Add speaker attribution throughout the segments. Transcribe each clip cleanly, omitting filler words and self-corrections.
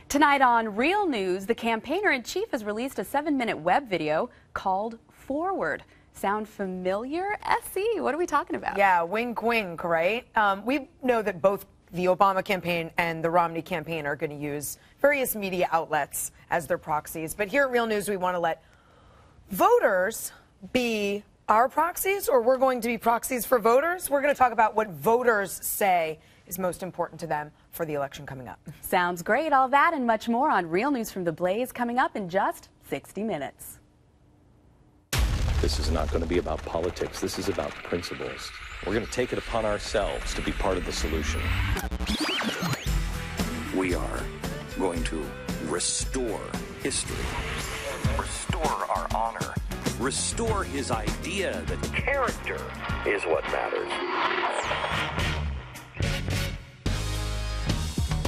Speaker 1: Tonight on Real News, the campaigner-in-chief has released a 7-minute web video called Forward. Sound familiar? SE, what are we talking about?
Speaker 2: Yeah, wink, wink, right? We know that both the Obama campaign and the Romney campaign are going to use various media outlets as their proxies. But here at Real News, we want to let voters be our proxies, or we're going to be proxies for voters. We're going to talk about what voters say is most important to them for the election coming up.
Speaker 1: Sounds great. All that and much more on Real News from the Blaze coming up in just 60 minutes.
Speaker 3: This is not going to be about politics. This is about principles. We're going to take it upon ourselves to be part of the solution.
Speaker 4: We are going to restore history, restore our honor, restore his idea that character is what matters.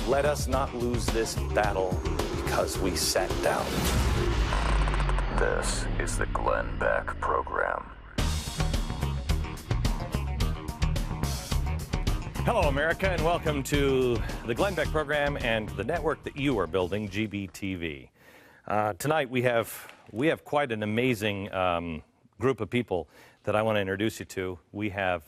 Speaker 3: Let us not lose this battle because we sat down.
Speaker 4: This is the Glenn Beck Program.
Speaker 3: Hello, America, and welcome to the Glenn Beck Program and the network that you are building, GBTV. Tonight we have quite an amazing group of people that I want to introduce you to. We have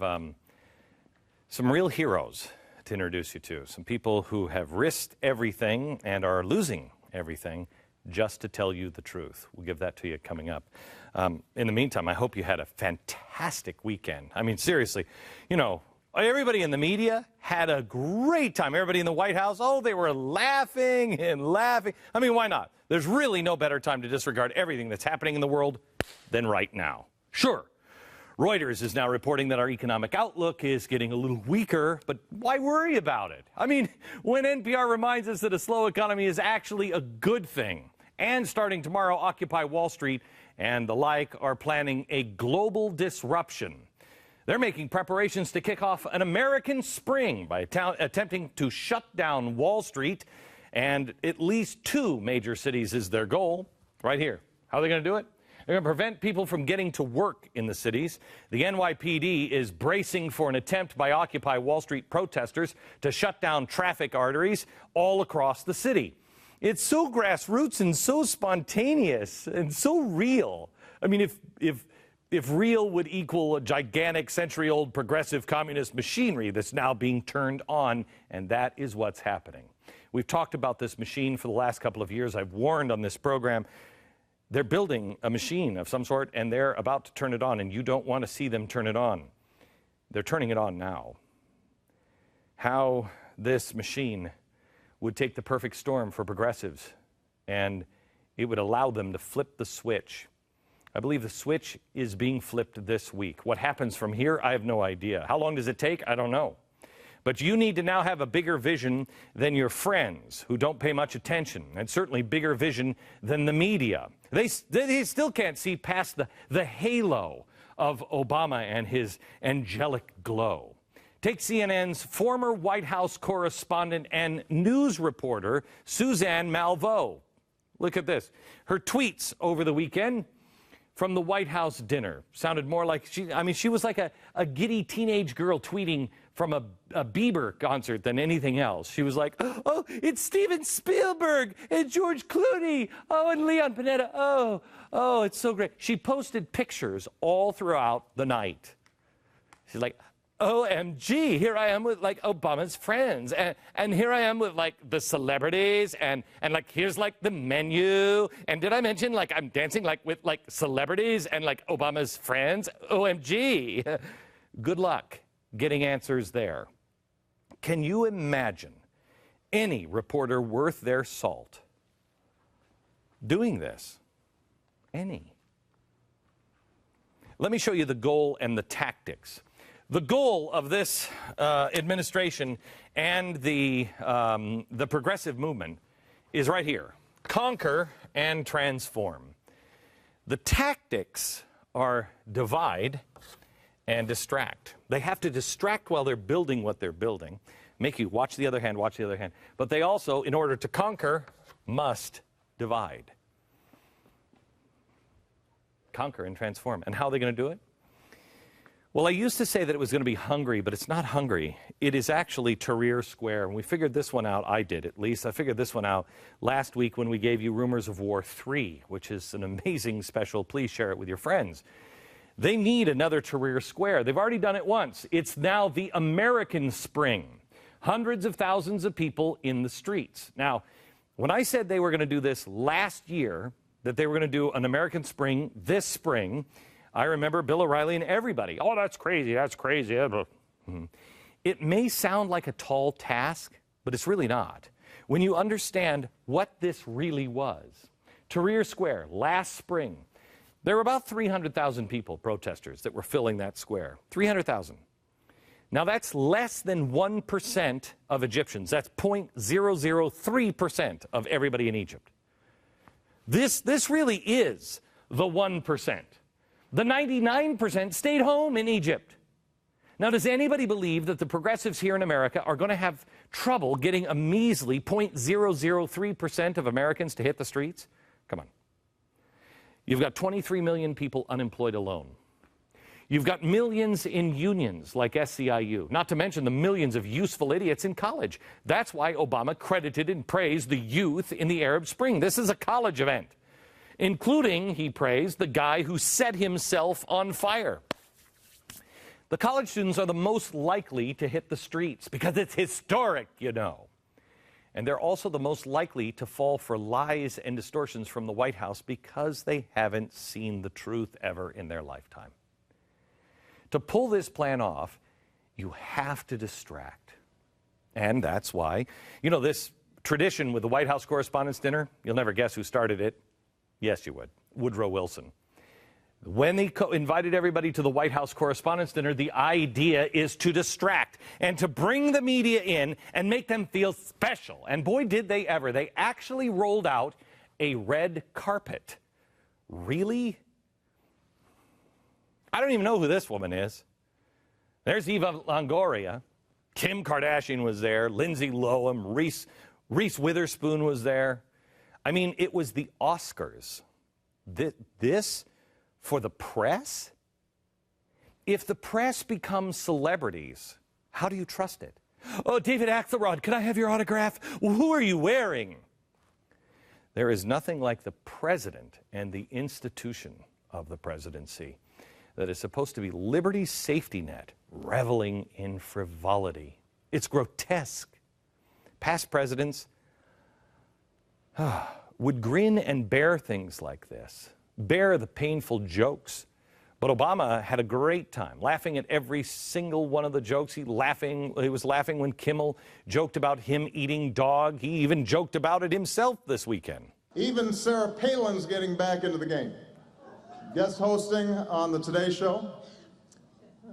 Speaker 3: some real heroes to introduce you to, some people who have risked everything and are losing everything just to tell you the truth. We'll give that to you coming up. In the meantime, I hope you had a fantastic weekend. I mean, seriously, you know, everybody in the media had a great time. Everybody in the White House, oh, they were laughing and laughing. I mean, why not? There's really no better time to disregard everything that's happening in the world than right now. Sure, Reuters is now reporting that our economic outlook is getting a little weaker, but why worry about it? I mean, when NPR reminds us that a slow economy is actually a good thing, and starting tomorrow, Occupy Wall Street and the like are planning a global disruption. They're making preparations to kick off an American spring by attempting to shut down Wall Street, and at least 2 major cities is their goal. Right here. How are they going to do it? They're going to prevent people from getting to work in the cities. The NYPD is bracing for an attempt by Occupy Wall Street protesters to shut down traffic arteries all across the city. It's so grassroots and so spontaneous and so real. I mean, if real would equal a gigantic century-old progressive communist machinery that's now being turned on, and that is what's happening. We've talked about this machine for the last couple of years. I've warned on this program. They're building a machine of some sort, and they're about to turn it on, and you don't want to see them turn it on. They're turning it on now. How this machine would take the perfect storm for progressives, and it would allow them to flip the switch. I believe the switch is being flipped this week. What happens from here, I have no idea. How long does it take? I don't know. But you need to now have a bigger vision than your friends who don't pay much attention, and certainly bigger vision than the media. They still can't see past the halo of Obama and his angelic glow. Take CNN's former White House correspondent and news reporter, Suzanne Malveaux. Look at this. Her tweets over the weekend from the White House dinner sounded more like she was like a giddy teenage girl tweeting from a Bieber concert than anything else. She was like, oh, it's Steven Spielberg and George Clooney. Oh, and Leon Panetta. Oh, it's so great. She posted pictures all throughout the night. She's like, OMG, here I am with like Obama's friends, and here I am with like the celebrities, and like here's like the menu, and did I mention like I'm dancing like with like celebrities and like Obama's friends? OMG. Good luck getting answers there. Can you imagine any reporter worth their salt doing this? Any? Let me show you the goal and the tactics. The goal of this administration and the progressive movement is right here. Conquer and transform. The tactics are divide and distract. They have to distract while they're building what they're building, make you watch the other hand, watch the other hand. But they also, in order to conquer, must divide. Conquer and transform. And how are they going to do it? Well, I used to say that it was going to be Hungary, but it's not Hungary. It is actually Tahrir Square. And we figured this one out, I did at least. I figured this one out last week when we gave you Rumors of War 3, which is an amazing special. Please share it with your friends. They need another Tahrir Square. They've already done it once. It's now the American Spring. Hundreds of thousands of people in the streets. Now, when I said they were going to do this last year, that they were going to do an American Spring this spring, I remember Bill O'Reilly and everybody, oh, that's crazy, that's crazy. It may sound like a tall task, but it's really not. When you understand what this really was. Tahrir Square, last spring, there were about 300,000 people, protesters, that were filling that square. 300,000. Now, that's less than 1% of Egyptians. That's 0.003% of everybody in Egypt. This really is the 1%. The 99% stayed home in Egypt. Now, does anybody believe that the progressives here in America are going to have trouble getting a measly 0.003% of Americans to hit the streets? Come on. You've got 23 million people unemployed alone. You've got millions in unions like SEIU, not to mention the millions of useful idiots in college. That's why Obama credited and praised the youth in the Arab Spring. This is a college event, including, he praised, the guy who set himself on fire. The college students are the most likely to hit the streets because it's historic, you know. And they're also the most likely to fall for lies and distortions from the White House because they haven't seen the truth ever in their lifetime. To pull this plan off, you have to distract. And that's why, you know, this tradition with the White House Correspondents' Dinner, you'll never guess who started it. Yes, you would. Woodrow Wilson. When they invited everybody to the White House Correspondents' Dinner, the idea is to distract and to bring the media in and make them feel special. And boy, did they ever. They actually rolled out a red carpet. Really? I don't even know who this woman is. There's Eva Longoria. Kim Kardashian was there. Lindsay Lohan. Reese Witherspoon was there. I mean, it was the Oscars. This for the press? If the press becomes celebrities, how do you trust it? Oh, David Axelrod, can I have your autograph? Well, who are you wearing? There is nothing like the president and the institution of the presidency that is supposed to be liberty's safety net, reveling in frivolity. It's grotesque. Past presidents would grin and bear things like this, bear the painful jokes. But Obama had a great time laughing at every single one of the jokes. He was laughing when Kimmel joked about him eating dog. He even joked about it himself this weekend.
Speaker 5: Even Sarah Palin's getting back into the game. Guest hosting on the Today Show,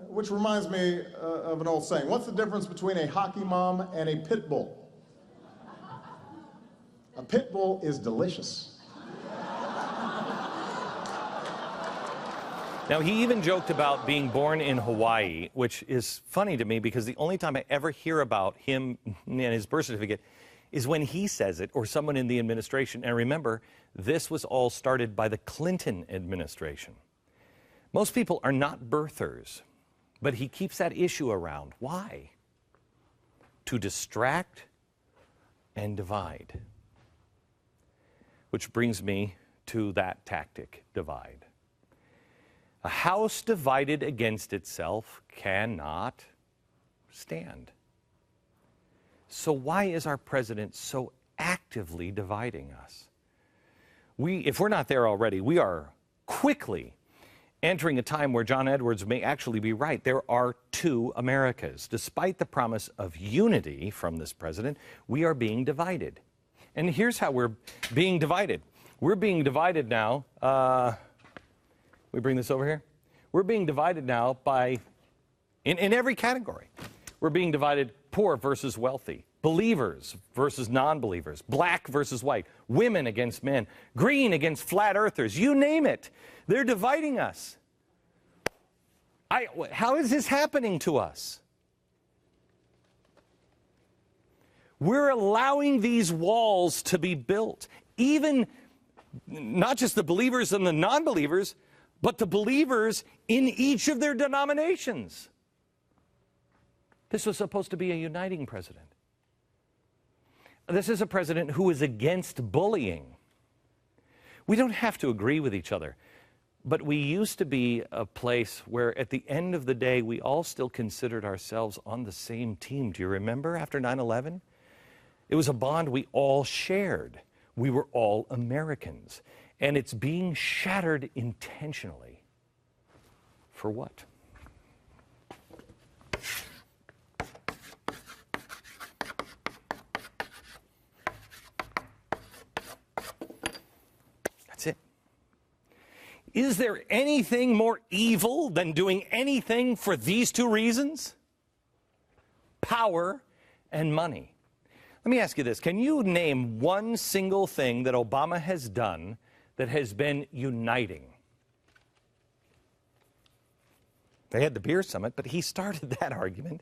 Speaker 5: which reminds me of an old saying. What's the difference between a hockey mom and a pit bull? A pit bull is delicious.
Speaker 3: Now, he even joked about being born in Hawaii, which is funny to me because the only time I ever hear about him and his birth certificate is when he says it or someone in the administration. And remember, this was all started by the Clinton administration. Most people are not birthers, but he keeps that issue around. Why? To distract and divide. Which brings me to that tactic, divide. A house divided against itself cannot stand. So why is our president so actively dividing us? If we're not there already, we are quickly entering a time where John Edwards may actually be right. There are two Americas. Despite the promise of unity from this president, we are being divided. And here's how we're being divided. We're being divided now. We bring this over here. We're being divided now by, in every category. We're being divided poor versus wealthy, believers versus non-believers, black versus white, women against men, green against flat earthers, you name it. They're dividing us. How is this happening to us? We're allowing these walls to be built. Even not just the believers and the non-believers, but the believers in each of their denominations. This was supposed to be a uniting president. This is a president who is against bullying. We don't have to agree with each other, but we used to be a place where at the end of the day, we all still considered ourselves on the same team. Do you remember after 9/11? It was a bond we all shared. We were all Americans. And it's being shattered intentionally. For what? That's it. Is there anything more evil than doing anything for these two reasons? Power and money. Let me ask you this. Can you name one single thing that Obama has done that has been uniting? They had the beer summit, but he started that argument.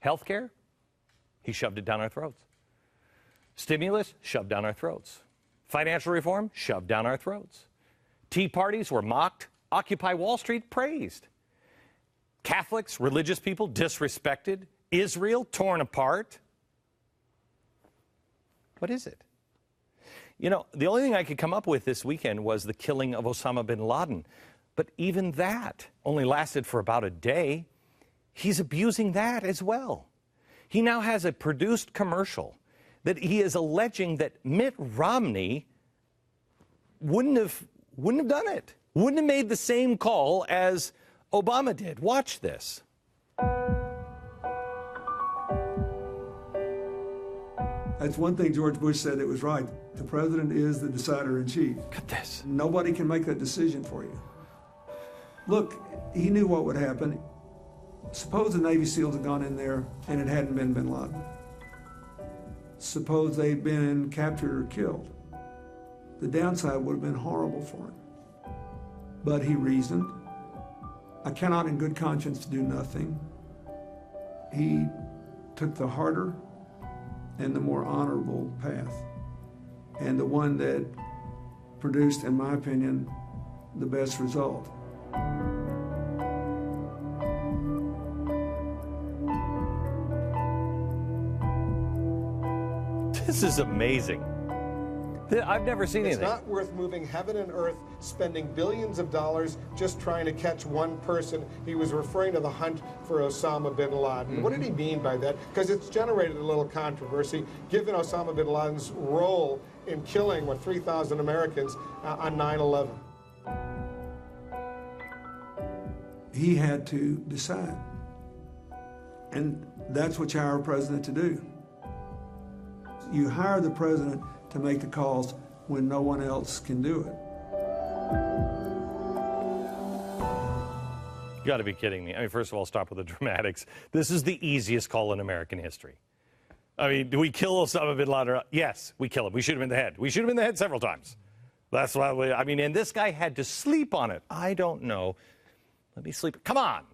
Speaker 3: Healthcare, he shoved it down our throats. Stimulus, shoved down our throats. Financial reform, shoved down our throats. Tea parties were mocked. Occupy Wall Street praised. Catholics, religious people, disrespected. Israel, torn apart. What is it? You know, the only thing I could come up with this weekend was the killing of Osama bin Laden. But even that only lasted for about a day. He's abusing that as well. He now has a produced commercial that he is alleging that Mitt Romney wouldn't have done it, wouldn't have made the same call as Obama did. Watch this.
Speaker 6: That's one thing George Bush said that was right. The president is the decider-in-chief.
Speaker 3: Look at this.
Speaker 6: Nobody can make that decision for you. Look, he knew what would happen. Suppose the Navy SEALs had gone in there and it hadn't been bin Laden. Suppose they'd been captured or killed. The downside would have been horrible for him. But he reasoned, I cannot in good conscience do nothing. He took the harder and the more honorable path, and the one that produced, in my opinion, the best result.
Speaker 3: This is amazing. I've never seen anything.
Speaker 7: It's not worth moving heaven and earth, spending billions of dollars just trying to catch one person. He was referring to the hunt for Osama bin Laden. What did he mean by that? Because it's generated a little controversy, given Osama bin Laden's role in killing, 3,000 Americans on 9/11.
Speaker 6: He had to decide. And that's what you hire a president to do. You hire the president to make the calls when no one else can do it.
Speaker 3: You got to be kidding me. I mean, first of all, stop with the dramatics. This is the easiest call in American history. I mean, do we kill Osama bin Laden? Yes, we kill him. We shoot him in the head. We shoot him in the head several times. That's why and this guy had to sleep on it. I don't know. Let me sleep. Come on.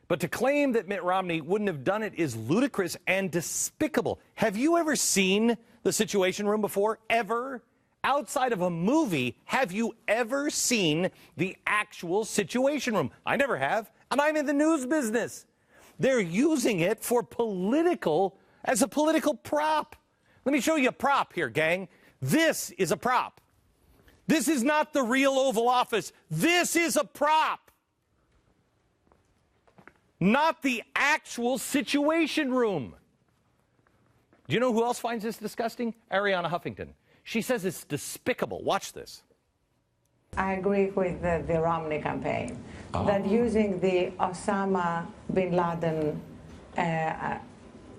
Speaker 3: But to claim that Mitt Romney wouldn't have done it is ludicrous and despicable. Have you ever seen the Situation Room before? Ever? Outside of a movie, have you ever seen the actual Situation Room? I never have, and I'm in the news business. They're using it for as a political prop. Let me show you a prop here, gang. This is a prop. This is not the real Oval Office. This is a prop. Not the actual Situation Room. Do you know who else finds this disgusting? Ariana Huffington. She says it's despicable. Watch this.
Speaker 8: I agree with the Romney campaign that using the Osama bin Laden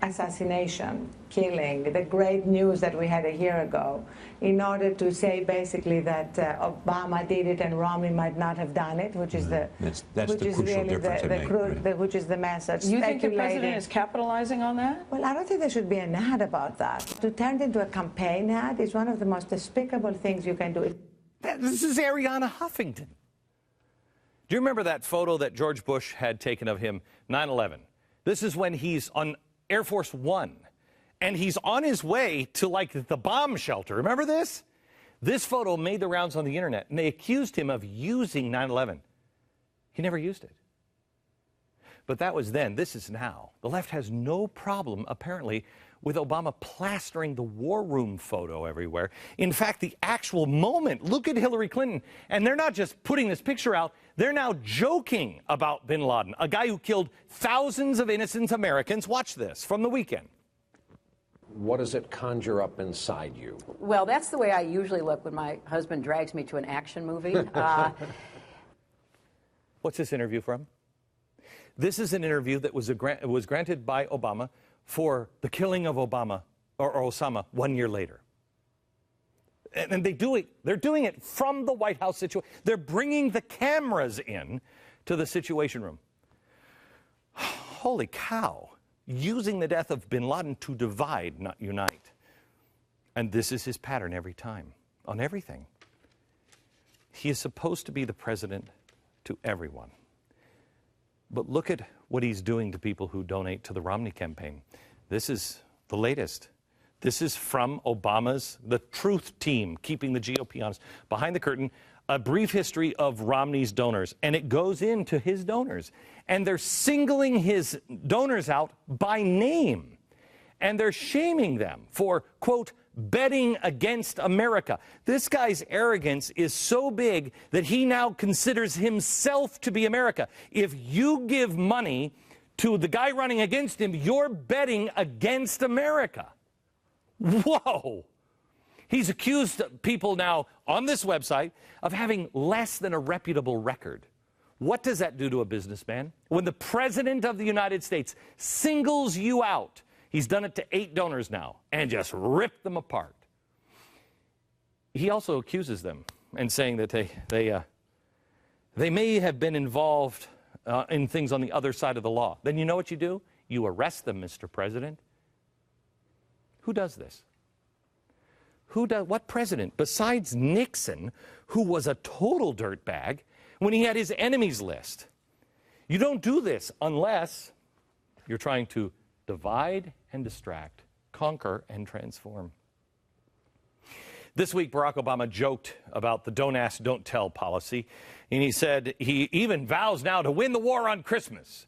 Speaker 8: assassination, killing, the great news that we had a year ago, in order to say basically that Obama did it and Romney might not have done it, which is
Speaker 9: that's the crucial difference to make,
Speaker 8: which is the message.
Speaker 10: You think the president is capitalizing on that?
Speaker 8: Well, I don't think there should be an ad about that. To turn it into a campaign ad is one of the most despicable things you can do.
Speaker 3: This is Ariana Huffington. Do you remember that photo that George Bush had taken of him, 9/11? This is when he's on Air Force One, and he's on his way to, like, the bomb shelter. Remember this? This photo made the rounds on the internet, and they accused him of using 9/11. He never used it. But that was then. This is now. The left has no problem, apparently, with Obama plastering the war room photo everywhere. In fact, the actual moment, look at Hillary Clinton. And they're not just putting this picture out, they're now joking about bin Laden, a guy who killed thousands of innocent Americans. Watch this from the weekend.
Speaker 11: What does it conjure up inside you?
Speaker 12: Well, that's the way I usually look when my husband drags me to an action movie.
Speaker 3: What's this interview from? This is an interview that was granted by Obama for the killing of Osama 1 year later. And they're doing it from the White House situation. They're bringing the cameras in to the Situation Room. Holy cow. Using the death of bin Laden to divide, not unite. And this is his pattern every time, on everything. He is supposed to be the president to everyone. But look at what he's doing to people who donate to the Romney campaign. This is the latest. This is from the Truth Team, keeping the GOP honest. Behind the curtain, a brief history of Romney's donors, and it goes into his donors. And they're singling his donors out by name. And they're shaming them for, quote, betting against America. This guy's arrogance is so big that he now considers himself to be America. If you give money to the guy running against him, you're betting against America. Whoa! He's accused people now on this website of having less than a reputable record. What does that do to a businessman? When the President of the United States singles you out, he's done it to 8 donors now, and just ripped them apart. He also accuses them and saying that they may have been involved in things on the other side of the law. Then you know what you do? You arrest them, Mr. President. Who does this? What president, besides Nixon, who was a total dirtbag when he had his enemies list? You don't do this unless you're trying to divide and distract, conquer and transform. This week, Barack Obama joked about the don't ask, don't tell policy, and he said he even vows now to win the war on Christmas.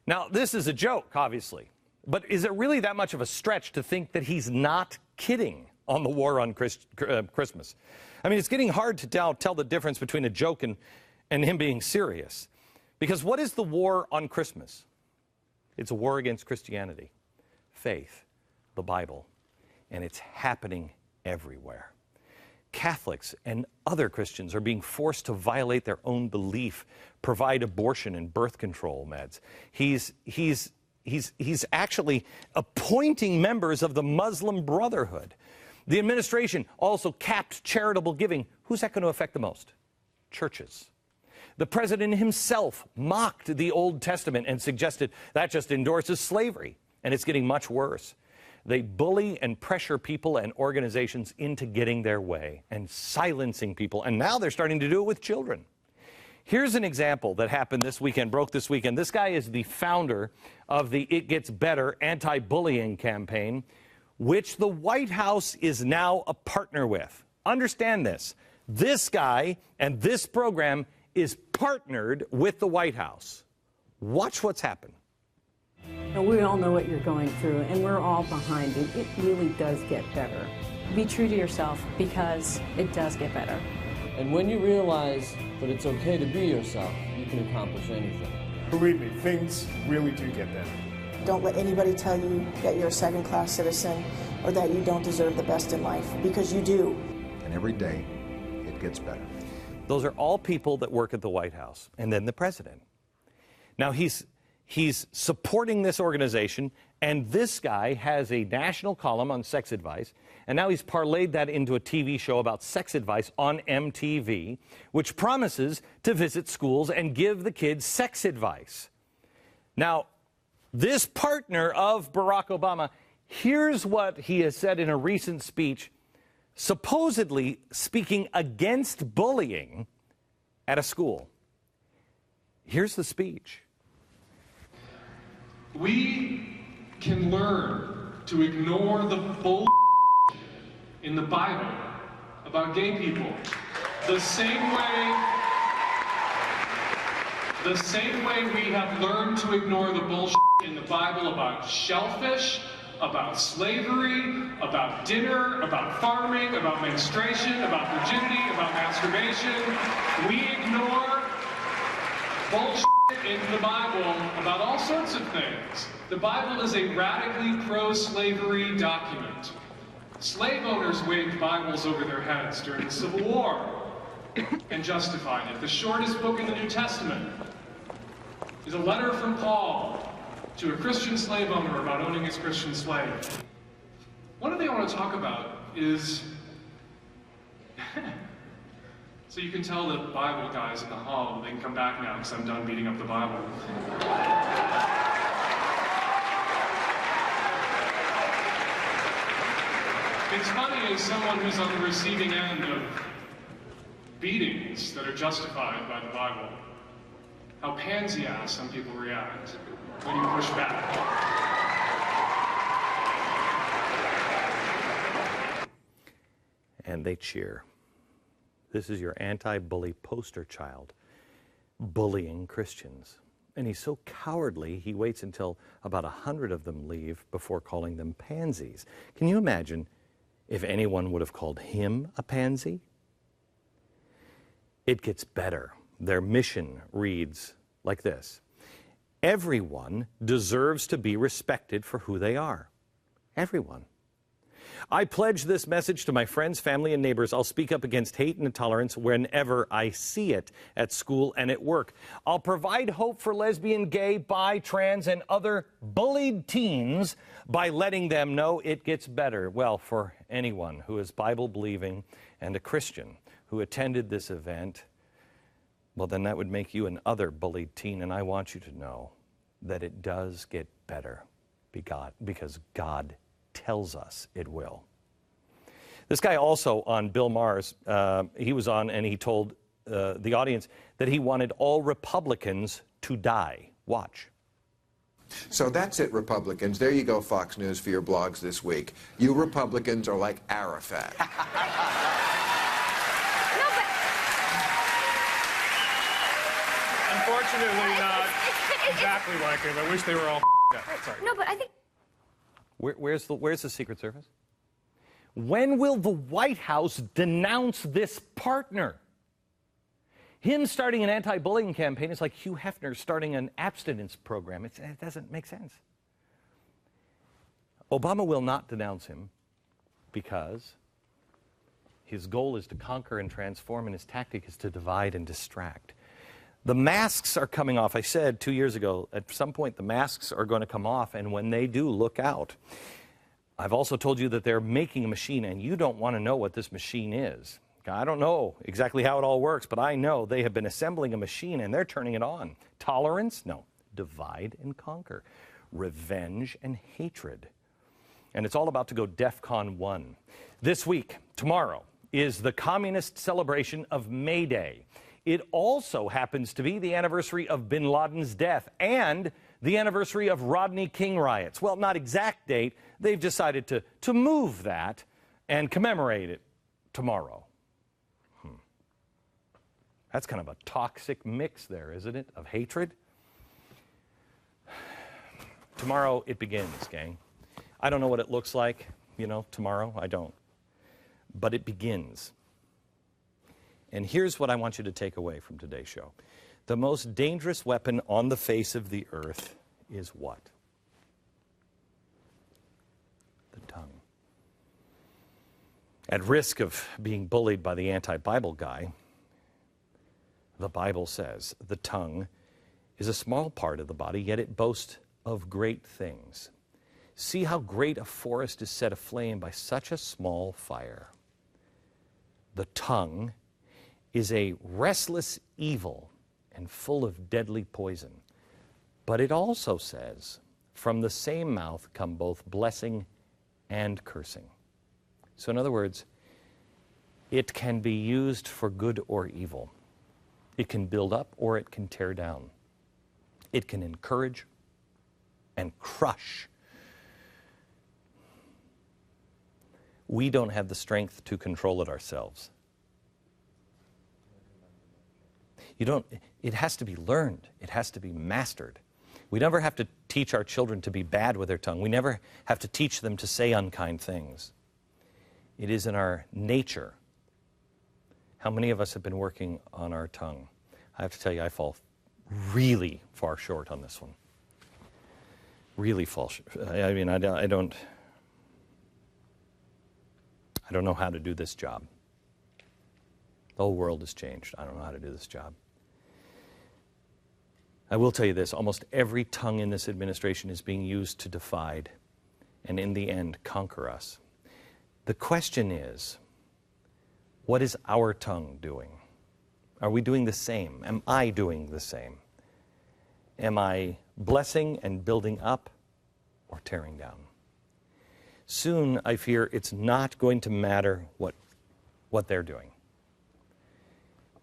Speaker 3: Now, this is a joke, obviously, but is it really that much of a stretch to think that he's not kidding on the war on Christmas? I mean, it's getting hard to tell the difference between a joke and him being serious. Because what is the war on Christmas? It's a war against Christianity, faith, the Bible, and it's happening everywhere. Catholics and other Christians are being forced to violate their own belief, provide abortion and birth control meds. He's actually appointing members of the Muslim Brotherhood. The administration also capped charitable giving. Who's that going to affect the most? Churches. The president himself mocked the Old Testament and suggested that just endorses slavery, and it's getting much worse. They bully and pressure people and organizations into getting their way and silencing people, and now they're starting to do it with children. Here's an example that happened this weekend, broke this weekend. This guy is the founder of the It Gets Better anti-bullying campaign, which the White House is now a partner with. Understand this. This guy and this program is partnered with the White House. Watch what's happened.
Speaker 13: We all know what you're going through, and we're all behind you. It really does get better. Be true to yourself, because it does get better.
Speaker 14: And when you realize that it's okay to be yourself, you can accomplish anything.
Speaker 15: Believe me, things really do get better.
Speaker 16: Don't let anybody tell you that you're a second-class citizen or that you don't deserve the best in life, because you do.
Speaker 17: And every day, it gets better.
Speaker 3: Those are all people that work at the White House, and then the president. Now, he's supporting this organization, and this guy has a national column on sex advice, and now he's parlayed that into a TV show about sex advice on MTV, which promises to visit schools and give the kids sex advice. Now, this partner of Barack Obama, here's what he has said in a recent speech, supposedly speaking against bullying at a school. Here's the speech.
Speaker 18: We can learn to ignore the bull in the Bible about gay people. The same way we have learned to ignore the bullshit in the Bible about shellfish, about slavery, about dinner, about farming, about menstruation, about virginity, about masturbation. We ignore bullshit in the Bible about all sorts of things. The Bible is a radically pro-slavery document. Slave owners waved Bibles over their heads during the Civil War and justified it. The shortest book in the New Testament is a letter from Paul to a Christian slave owner about owning his Christian slave. One thing I want to talk about is, so you can tell the Bible guys in the hall, they can come back now because I'm done beating up the Bible. It's funny, as someone who's on the receiving end of beatings that are justified by the Bible, how pansy-ass some people react when you push back.
Speaker 3: And they cheer. This is your anti-bully poster child bullying Christians. And he's so cowardly, he waits until about 100 of them leave before calling them pansies. Can you imagine if anyone would have called him a pansy? It gets better. Their mission reads like this: everyone deserves to be respected for who they are. Everyone. I pledge this message to my friends, family, and neighbors. I'll speak up against hate and intolerance whenever I see it, at school and at work. I'll provide hope for lesbian, gay, bi, trans, and other bullied teens by letting them know it gets better. Well, for anyone who is Bible-believing and a Christian who attended this event, well, then that would make you an other bullied teen, and I want you to know that it does get better because God tells us it will. This guy also on Bill Maher's, he was on and he told the audience that he wanted all Republicans to die. Watch.
Speaker 17: So that's it, Republicans. There you go, Fox News, for your blogs this week. You Republicans are like Arafat.
Speaker 15: Unfortunately, not exactly like him. I wish they were all Sorry.
Speaker 1: No, but I think...
Speaker 3: Where's the Secret Service? When will the White House denounce this partner? Him starting an anti-bullying campaign is like Hugh Hefner starting an abstinence program. It doesn't make sense. Obama will not denounce him because his goal is to conquer and transform, and his tactic is to divide and distract. The masks are coming off. I said 2 years ago, at some point the masks are going to come off, and when they do, look out. I've also told you that they're making a machine, and you don't want to know what this machine is. I don't know exactly how it all works, but I know they have been assembling a machine, and they're turning it on. Tolerance? No. Divide and conquer. Revenge and hatred. And it's all about to go DEFCON 1. This week, tomorrow, is the communist celebration of May Day. It also happens to be the anniversary of bin Laden's death and the anniversary of Rodney King riots. Well, not exact date. They've decided to move that and commemorate it tomorrow. That's kind of a toxic mix there, isn't it, of hatred? Tomorrow it begins, gang. I don't know what it looks like, tomorrow. I don't. But it begins. And here's what I want you to take away from today's show. The most dangerous weapon on the face of the earth is what? The tongue. At risk of being bullied by the anti-Bible guy, the Bible says the tongue is a small part of the body, yet it boasts of great things. See how great a forest is set aflame by such a small fire. The tongue is a restless evil and full of deadly poison. But it also says, from the same mouth come both blessing and cursing. So in other words, it can be used for good or evil. It can build up or it can tear down. It can encourage and crush. we don't have the strength to control it ourselves. It has to be learned. It has to be mastered. We never have to teach our children to be bad with their tongue. We never have to teach them to say unkind things. It is in our nature. How many of us have been working on our tongue? I have to tell you, I fall really far short on this one. Really fall short. I mean, I don't know how to do this job. The whole world has changed. I don't know how to do this job. I will tell you this, almost every tongue in this administration is being used to divide and in the end conquer us. The question is, what is our tongue doing? Are we doing the same? Am I doing the same? Am I blessing and building up or tearing down? Soon, I fear it's not going to matter what they're doing.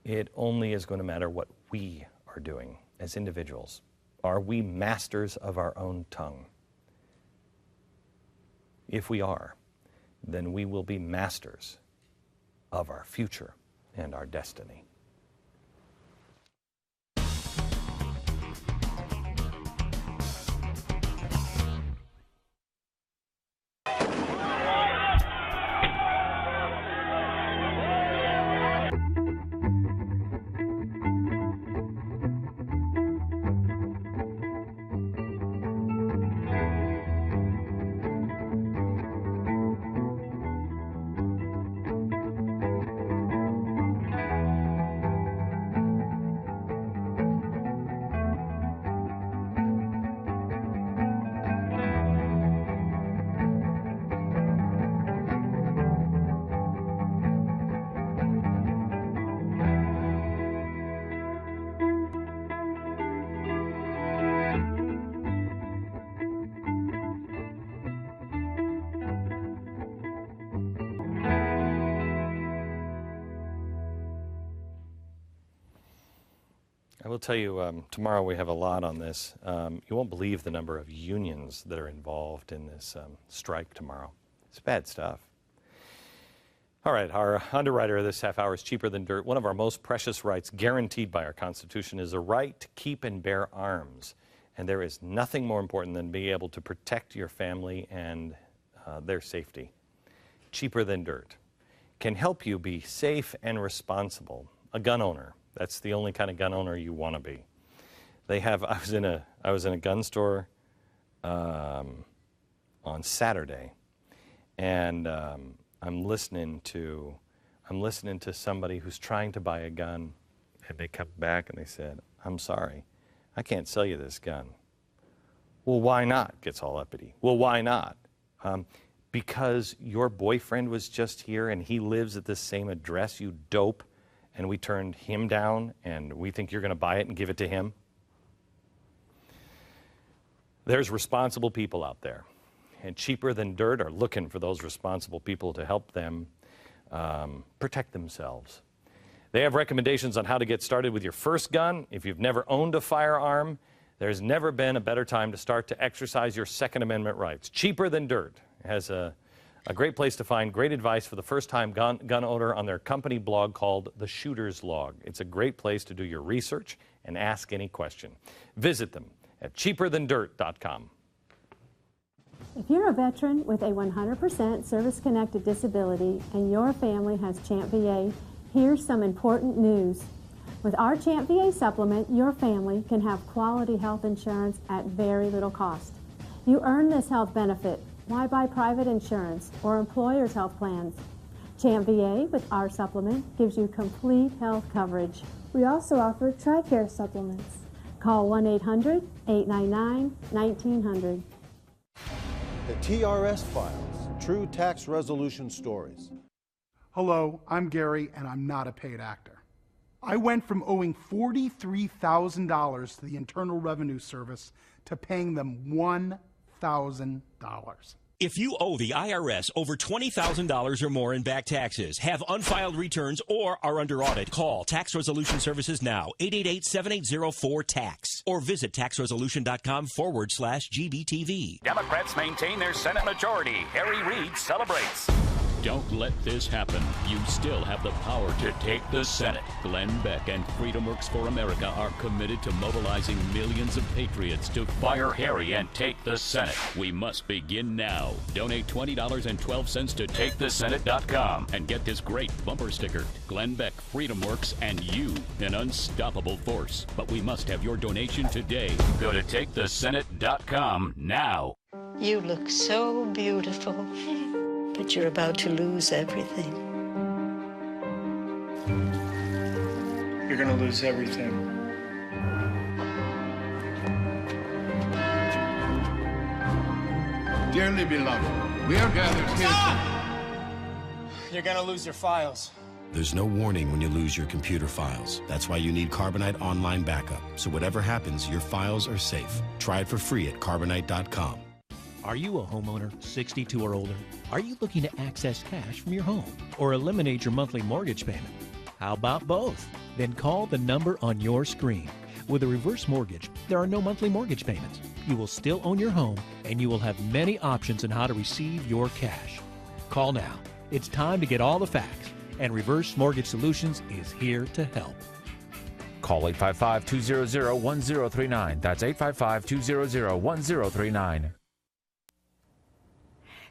Speaker 3: It only is going to matter what we are doing as individuals. Are we masters of our own tongue? If we are, then we will be masters of our future and our destiny. I will tell you, tomorrow we have a lot on this. You won't believe the number of unions that are involved in this strike tomorrow. It's bad stuff. All right, our underwriter of this half hour is Cheaper Than Dirt. One of our most precious rights guaranteed by our Constitution is the right to keep and bear arms. And there is nothing more important than being able to protect your family and their safety. Cheaper Than Dirt can help you be safe and responsible. A gun owner. That's the only kind of gun owner you want to be. They have. I was in a gun store on Saturday, and I'm listening to somebody who's trying to buy a gun, and they come back and they said, "I'm sorry, I can't sell you this gun." Well, why not? Gets all uppity. Well, why not? Because your boyfriend was just here and he lives at this same address, you dope. And we turned him down, and we think you're going to buy it and give it to him? There's responsible people out there, and Cheaper Than Dirt are looking for those responsible people to help them protect themselves. They have recommendations on how to get started with your first gun. If you've never owned a firearm, there's never been a better time to start to exercise your Second Amendment rights. Cheaper Than Dirt has a great place to find great advice for the first-time gun owner on their company blog called The Shooter's Log. It's a great place to do your research and ask any question. Visit them at cheaperthandirt.com.
Speaker 19: If you're a veteran with a 100% service-connected disability and your family has Champ VA, here's some important news. With our Champ VA supplement, your family can have quality health insurance at very little cost. You earn this health benefit. Why buy private insurance or employer's health plans? Champ VA with our supplement gives you complete health coverage.
Speaker 20: We also offer TRICARE supplements.
Speaker 19: Call 1-800-899-1900.
Speaker 21: The TRS Files, True Tax Resolution Stories.
Speaker 22: Hello, I'm Gary, and I'm not a paid actor. I went from owing $43,000 to the Internal Revenue Service to paying them $1,000.
Speaker 23: If you owe the IRS over $20,000 or more in back taxes, have unfiled returns, or are under audit, call Tax Resolution Services now, 888-7804-TAX, or visit taxresolution.com/GBTV.
Speaker 24: Democrats maintain their Senate majority. Harry Reid celebrates.
Speaker 2: Don't let this happen. You still have the power to take the Senate. Glenn Beck and FreedomWorks for America are committed to mobilizing millions of patriots to fire Harry and take the Senate. We must begin now. Donate $20.12 to TakeTheSenate.com and get this great bumper sticker. Glenn Beck, FreedomWorks, and you, an unstoppable force. But we must have your donation today. Go to TakeTheSenate.com now.
Speaker 4: You look so beautiful, but you're about to lose everything.
Speaker 5: You're gonna lose everything.
Speaker 24: Dearly beloved, we are gathered here.
Speaker 5: You're gonna lose your files.
Speaker 25: There's no warning when you lose your computer files. That's why you need Carbonite Online Backup. So whatever happens, your files are safe. Try it for free at Carbonite.com.
Speaker 26: Are you a homeowner 62 or older? Are you looking to access cash from your home or eliminate your monthly mortgage payment? How about both? Then call the number on your screen. With a reverse mortgage, there are no monthly mortgage payments. You will still own your home, and you will have many options on how to receive your cash. Call now. It's time to get all the facts, and Reverse Mortgage Solutions is here to help.
Speaker 27: Call 855-200-1039. That's 855-200-1039.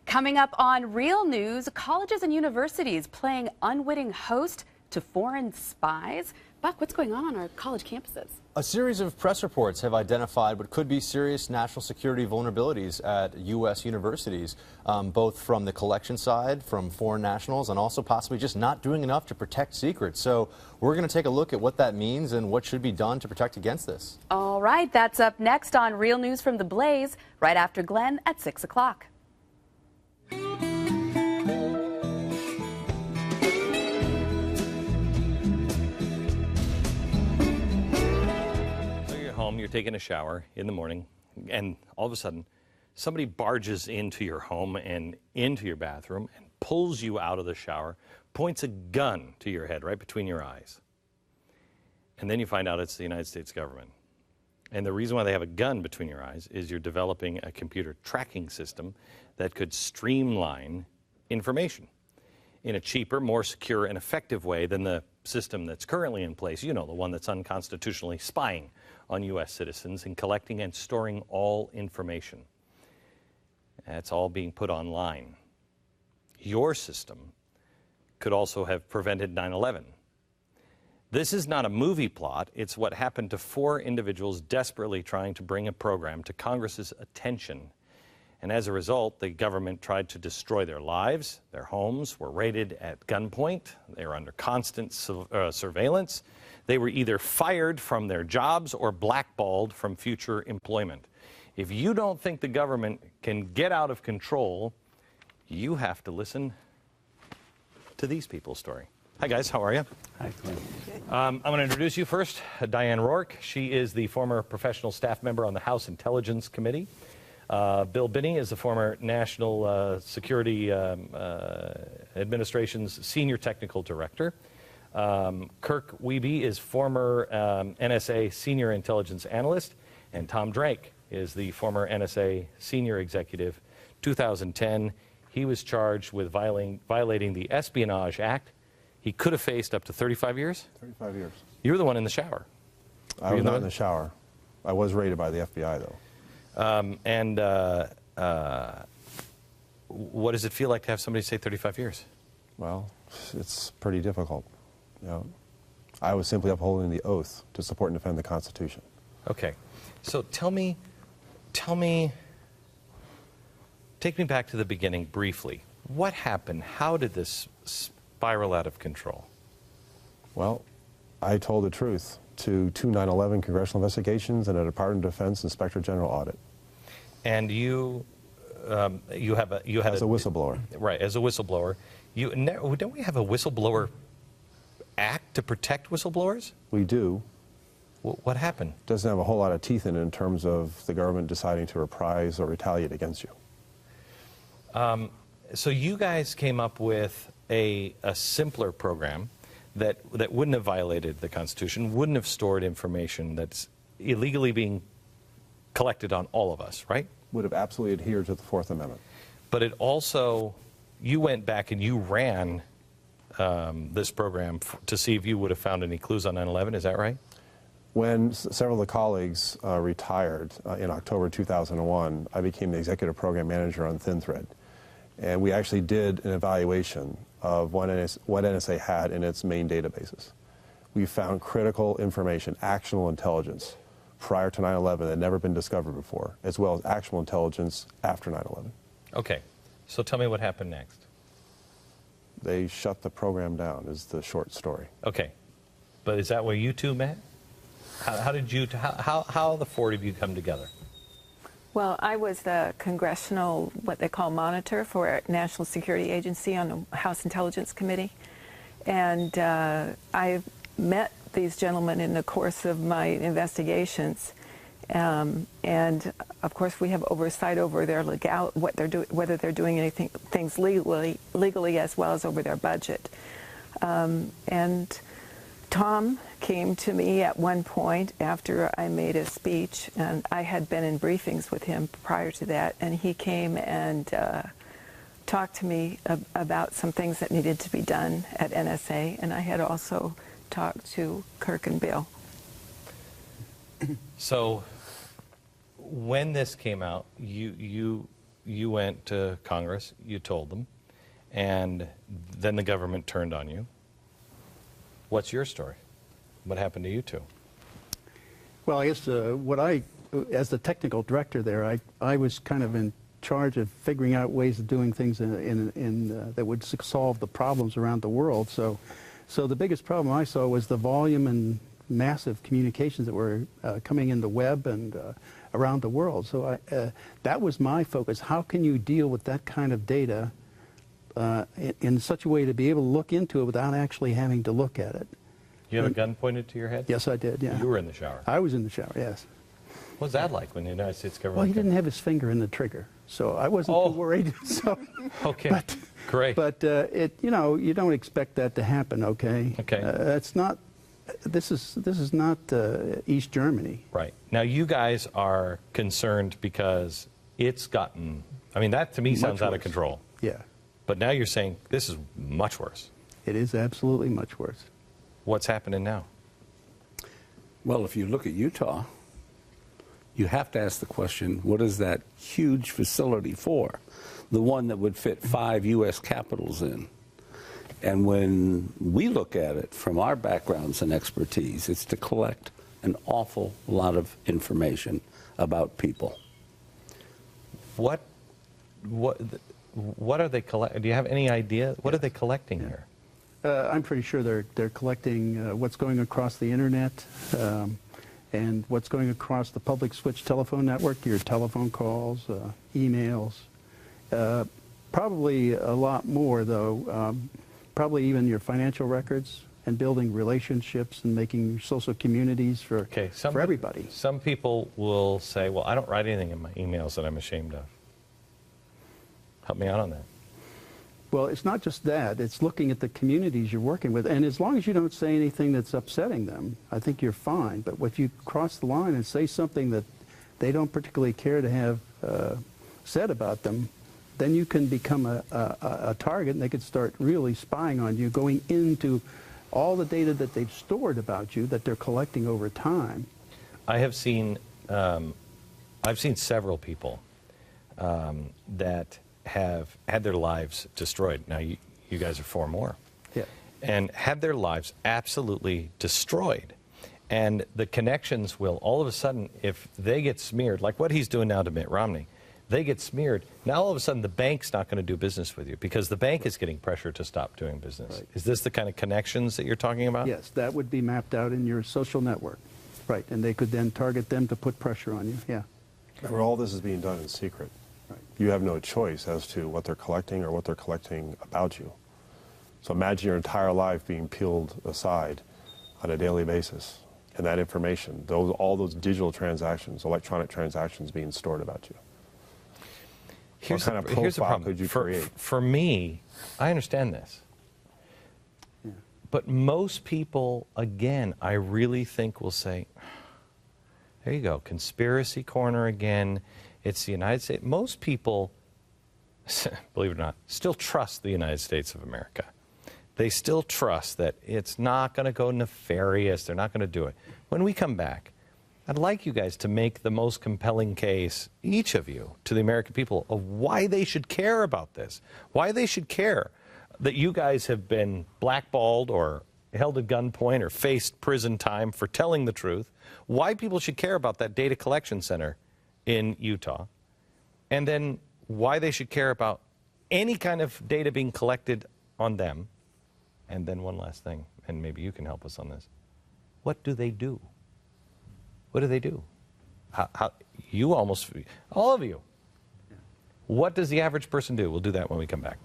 Speaker 1: Coming up on Real News, colleges and universities playing unwitting host to foreign spies. Buck, what's going on our college campuses?
Speaker 28: A series of press reports have identified what could be serious national security vulnerabilities at U.S. universities, both from the collection side, from foreign nationals, and also possibly just not doing enough to protect secrets. So we're going to take a look at what that means and what should be done to protect against this.
Speaker 1: All right, that's up next on Real News from the Blaze, right after Glenn at 6 o'clock.
Speaker 3: You're taking a shower in the morning, and all of a sudden, somebody barges into your home and into your bathroom and pulls you out of the shower, points a gun to your head right between your eyes. And then you find out it's the United States government. And the reason why they have a gun between your eyes is you're developing a computer tracking system that could streamline information in a cheaper, more secure, and effective way than the system that's currently in place. You know, the one that's unconstitutionally spying on U.S. citizens and collecting and storing all information. That's all being put online. Your system could also have prevented 9/11. This is not a movie plot. It's what happened to 4 individuals desperately trying to bring a program to Congress's attention. And as a result, the government tried to destroy their lives. Their homes were raided at gunpoint. They were under constant surveillance. They were either fired from their jobs or blackballed from future employment. If you don't think the government can get out of control, you have to listen to these people's story. Hi, guys. How are you?
Speaker 29: Hi, Glenn.
Speaker 3: I'm going to introduce you first, Diane ROARK. She is the former professional staff member on the House Intelligence Committee. Bill Binney is the former National Security Administration's Senior Technical Director. Kirk Wiebe is former NSA Senior Intelligence Analyst. And Tom Drake is the former NSA Senior Executive. 2010, he was charged with violating the Espionage Act. He could have faced up to 35 years?
Speaker 21: 35 years.
Speaker 3: You were the one in the shower.
Speaker 21: I was not in the shower. I was raided by the FBI, though.
Speaker 3: What does it feel like to have somebody say 35 years?
Speaker 21: Well, it's pretty difficult. You know, I was simply upholding the oath to support and defend the Constitution.
Speaker 3: Okay. So tell me, take me back to the beginning briefly. What happened? How did this spiral out of control?
Speaker 21: Well, I told the truth to 2 9/11 congressional investigations and a Department of Defense Inspector General audit.
Speaker 3: And you had
Speaker 21: as a whistleblower,
Speaker 3: right? As a whistleblower, don't we have a whistleblower act to protect whistleblowers?
Speaker 21: We do.
Speaker 3: What happened?
Speaker 21: Doesn't have a whole lot of teeth in it in terms of the government deciding to reprise or retaliate against you.
Speaker 3: So you guys came up with a simpler program that wouldn't have violated the Constitution, wouldn't have stored information that's illegally being collected on all of us, right?
Speaker 21: Would have absolutely adhered to the Fourth Amendment.
Speaker 3: But it also you went back and you ran this program to see if you would have found any clues on 9/11. Is that right?
Speaker 21: When several of the colleagues retired in October 2001, I became the executive program manager on Thin Thread. And we actually did an evaluation of what NSA had in its main databases. We found critical information, actionable intelligence, prior to 9/11 that had never been discovered before, as well as actual intelligence after 9/11.
Speaker 3: Okay, so tell me what happened next.
Speaker 21: They shut the program down, is the short story.
Speaker 3: Okay, but is that where you two met? How did you, how the four of you come together?
Speaker 6: Well, I was the congressional, what they call monitor for National Security Agency on the House Intelligence Committee. And I met these gentlemen in the course of my investigations. And of course, we have oversight over their what they're doing, whether they're doing things legally as well as over their budget. And Tom came to me at one point after I made a speech, and I had been in briefings with him prior to that, and he came and talked to me about some things that needed to be done at NSA, and I had also talked to Kirk and Bill.
Speaker 3: So when this came out, you went to Congress, you told them, and then the government turned on you. What's your story? What happened to you two?
Speaker 7: Well, I guess as the technical director there, I was kind of in charge of figuring out ways of doing things that would solve the problems around the world. So the biggest problem I saw was the volume and massive communications that were coming in the web and around the world. So that was my focus. How can you deal with that kind of data in such a way to be able to look into it without actually having to look at it?
Speaker 3: You have a gun pointed to your head?
Speaker 7: Yes, I did, yeah.
Speaker 3: You were in the shower?
Speaker 7: I was in the shower, yes.
Speaker 3: What was that like when the United States government...
Speaker 7: Well, he didn't have his finger in the trigger, so I wasn't too worried. So,
Speaker 3: okay, great.
Speaker 7: But, you know, you don't expect that to happen, okay?
Speaker 3: Okay.
Speaker 7: It's not... This is not East Germany.
Speaker 3: Right. Now, you guys are concerned because it's gotten... I mean, that to me sounds out of control.
Speaker 7: Yeah.
Speaker 3: But now you're saying this is much worse.
Speaker 7: It is absolutely much worse.
Speaker 3: What's happening now?
Speaker 8: Well, if you look at Utah, you have to ask the question, what is that huge facility for? The one that would fit 5 U.S. capitals in. And when we look at it from our backgrounds and expertise, it's to collect an awful lot of information about people.
Speaker 3: What are they collecting? Do you have any idea? What are they collecting here?
Speaker 7: I'm pretty sure they're collecting what's going across the internet and what's going across the public switch telephone network, your telephone calls, emails. Probably a lot more, though. Probably even your financial records and building relationships and making social communities for everybody.
Speaker 3: Some people will say, well, I don't write anything in my emails that I'm ashamed of. Help me out on that.
Speaker 7: Well, it's not just that. It's looking at the communities you're working with. And as long as you don't say anything that's upsetting them, I think you're fine. But if you cross the line and say something that they don't particularly care to have said about them, then you can become a target, and they could start really spying on you, going into all the data that they've stored about you that they're collecting over time.
Speaker 3: I have seen, I've seen several people that have had their lives destroyed. Now, you guys are 4 more.
Speaker 7: Yeah.
Speaker 3: And had their lives absolutely destroyed. And the connections will, all of a sudden, if they get smeared, like what he's doing now to Mitt Romney, they get smeared. Now, all of a sudden, the bank's not going to do business with you because the bank is getting pressure to stop doing business. Right. Is this the kind of connections that you're talking about?
Speaker 7: Yes, that would be mapped out in your social network. Right, and they could then target them to put pressure on you, yeah.
Speaker 21: Remember, all this is being done in secret. Right. You have no choice as to what they're collecting or what they're collecting about you. So imagine your entire life being peeled aside on a daily basis. And that information, all those digital transactions, electronic transactions being stored about you. What kind of profile could you create?
Speaker 3: For me, I understand this.
Speaker 7: Yeah.
Speaker 3: But most people, again, I really think will say, there you go, conspiracy corner again. It's the United States. Most people believe it or not, still trust the United States of America. They still trust that it's not going to go nefarious. They're not going to do it. When we come back, I'd like you guys to make the most compelling case, each of you, to the American people of why they should care about this, why they should care that you guys have been blackballed or held at gunpoint or faced prison time for telling the truth, why people should care about that data collection center in Utah, and then why they should care about any kind of data being collected on them. And then one last thing, and maybe you can help us on this. What do they do? What do they do? You almost, all of you. What does the average person do? We'll do that when we come back.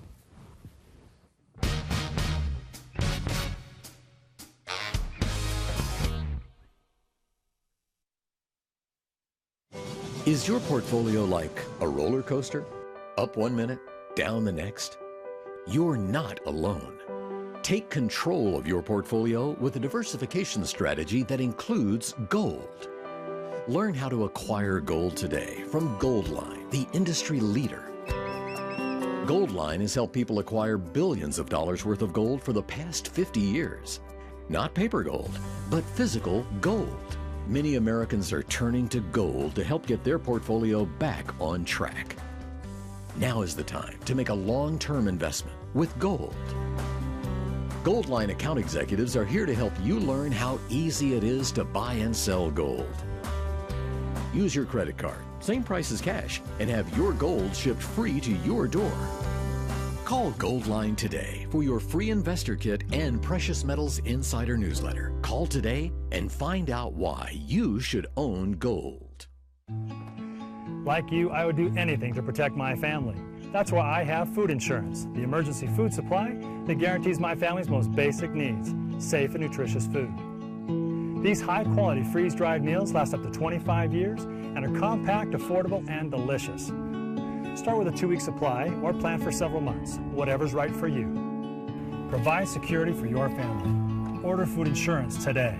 Speaker 9: Is your portfolio like a roller coaster? Up 1 minute, down the next? You're not alone. Take control of your portfolio with a diversification strategy that includes gold. Learn how to acquire gold today from Goldline, the industry leader. Goldline has helped people acquire billions of dollars worth of gold for the past 50 years. Not paper gold, but physical gold. Many Americans are turning to gold to help get their portfolio back on track. Now is the time to make a long-term investment with gold. Goldline account executives are here to help you learn how easy it is to buy and sell gold. Use your credit card, same price as cash, and have your gold shipped free to your door. Call Goldline today for your free investor kit and Precious Metals Insider newsletter. Call today and find out why you should own gold.
Speaker 10: Like you, I would do anything to protect my family. That's why I have food insurance, the emergency food supply that guarantees my family's most basic needs, safe and nutritious food. These high-quality freeze-dried meals last up to 25 years and are compact, affordable, and delicious. Start with a 2-week supply or plan for several months, whatever's right for you. Provide security for your family. Order food insurance today.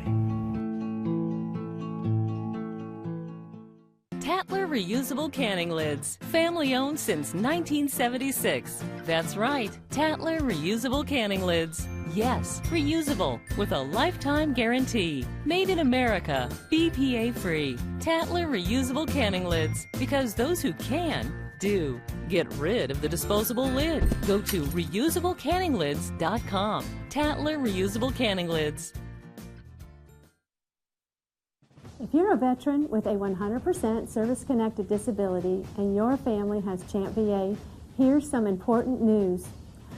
Speaker 11: Tatler reusable canning lids, family owned since 1976. That's right, Tatler reusable canning lids. Yes, reusable with a lifetime guarantee. Made in America, BPA free. Tatler reusable canning lids, because those who can do. Get rid of the disposable lid. Go to reusablecanninglids.com. Tatler reusable canning lids.
Speaker 19: If you're a veteran with a 100% service-connected disability and your family has Champ VA, here's some important news.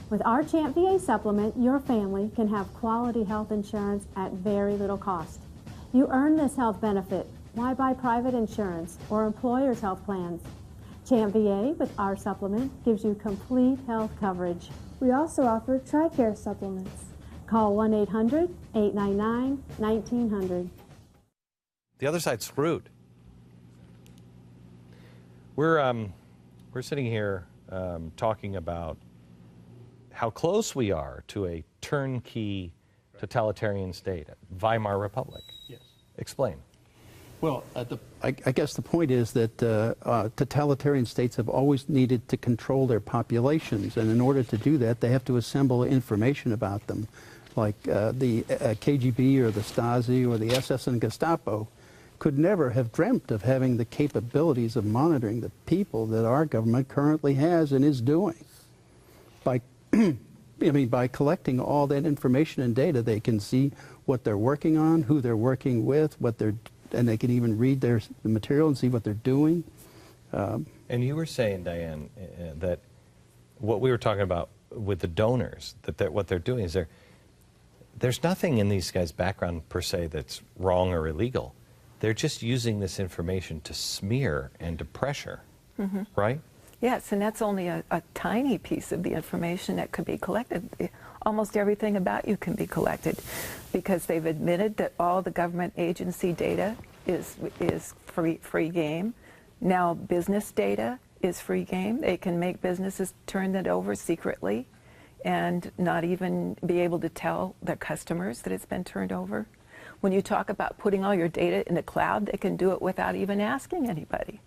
Speaker 19: With our Champ VA supplement, your family can have quality health insurance at very little cost. You earn this health benefit. Why buy private insurance or employers' health plans? Champ VA with our supplement gives you complete health coverage.
Speaker 20: We also offer TRICARE supplements.
Speaker 19: Call 1-800-899-1900.
Speaker 3: The other side's screwed. We're sitting here talking about how close we are to a turnkey totalitarian state, Weimar Republic.
Speaker 7: Yes.
Speaker 3: Explain.
Speaker 7: Well, I guess the point is that totalitarian states have always needed to control their populations, and in order to do that, they have to assemble information about them, like the KGB or the Stasi or the SS and Gestapo could never have dreamt of having the capabilities of monitoring the people that our government currently has and is doing. By by collecting all that information and data, they can see what they're working on, who they're working with, and they can even read the material and see what they're doing.
Speaker 3: And you were saying, Diane, that what we were talking about with the donors, that what they're doing is there's nothing in these guys' background per se that's wrong or illegal. They're just using this information to smear and to pressure, right?
Speaker 6: Yes, and that's only a tiny piece of the information that could be collected. Almost everything about you can be collected, because they've admitted that all the government agency data is free game. Now business data is free game. They can make businesses turn that over secretly and not even be able to tell their customers that it's been turned over. When you talk about putting all your data in the cloud, they can do it without even asking anybody.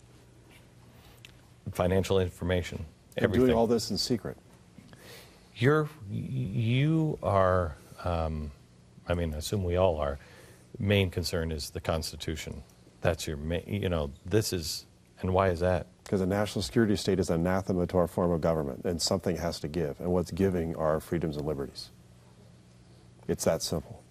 Speaker 3: Financial information. everything.
Speaker 21: Doing all this in secret.
Speaker 3: You are, I mean, I assume we all are, main concern is the Constitution. That's your main, you know, this is, and why is that?
Speaker 21: Because a national security state is anathema to our form of government, and something has to give, and what's giving are freedoms and liberties. It's that simple.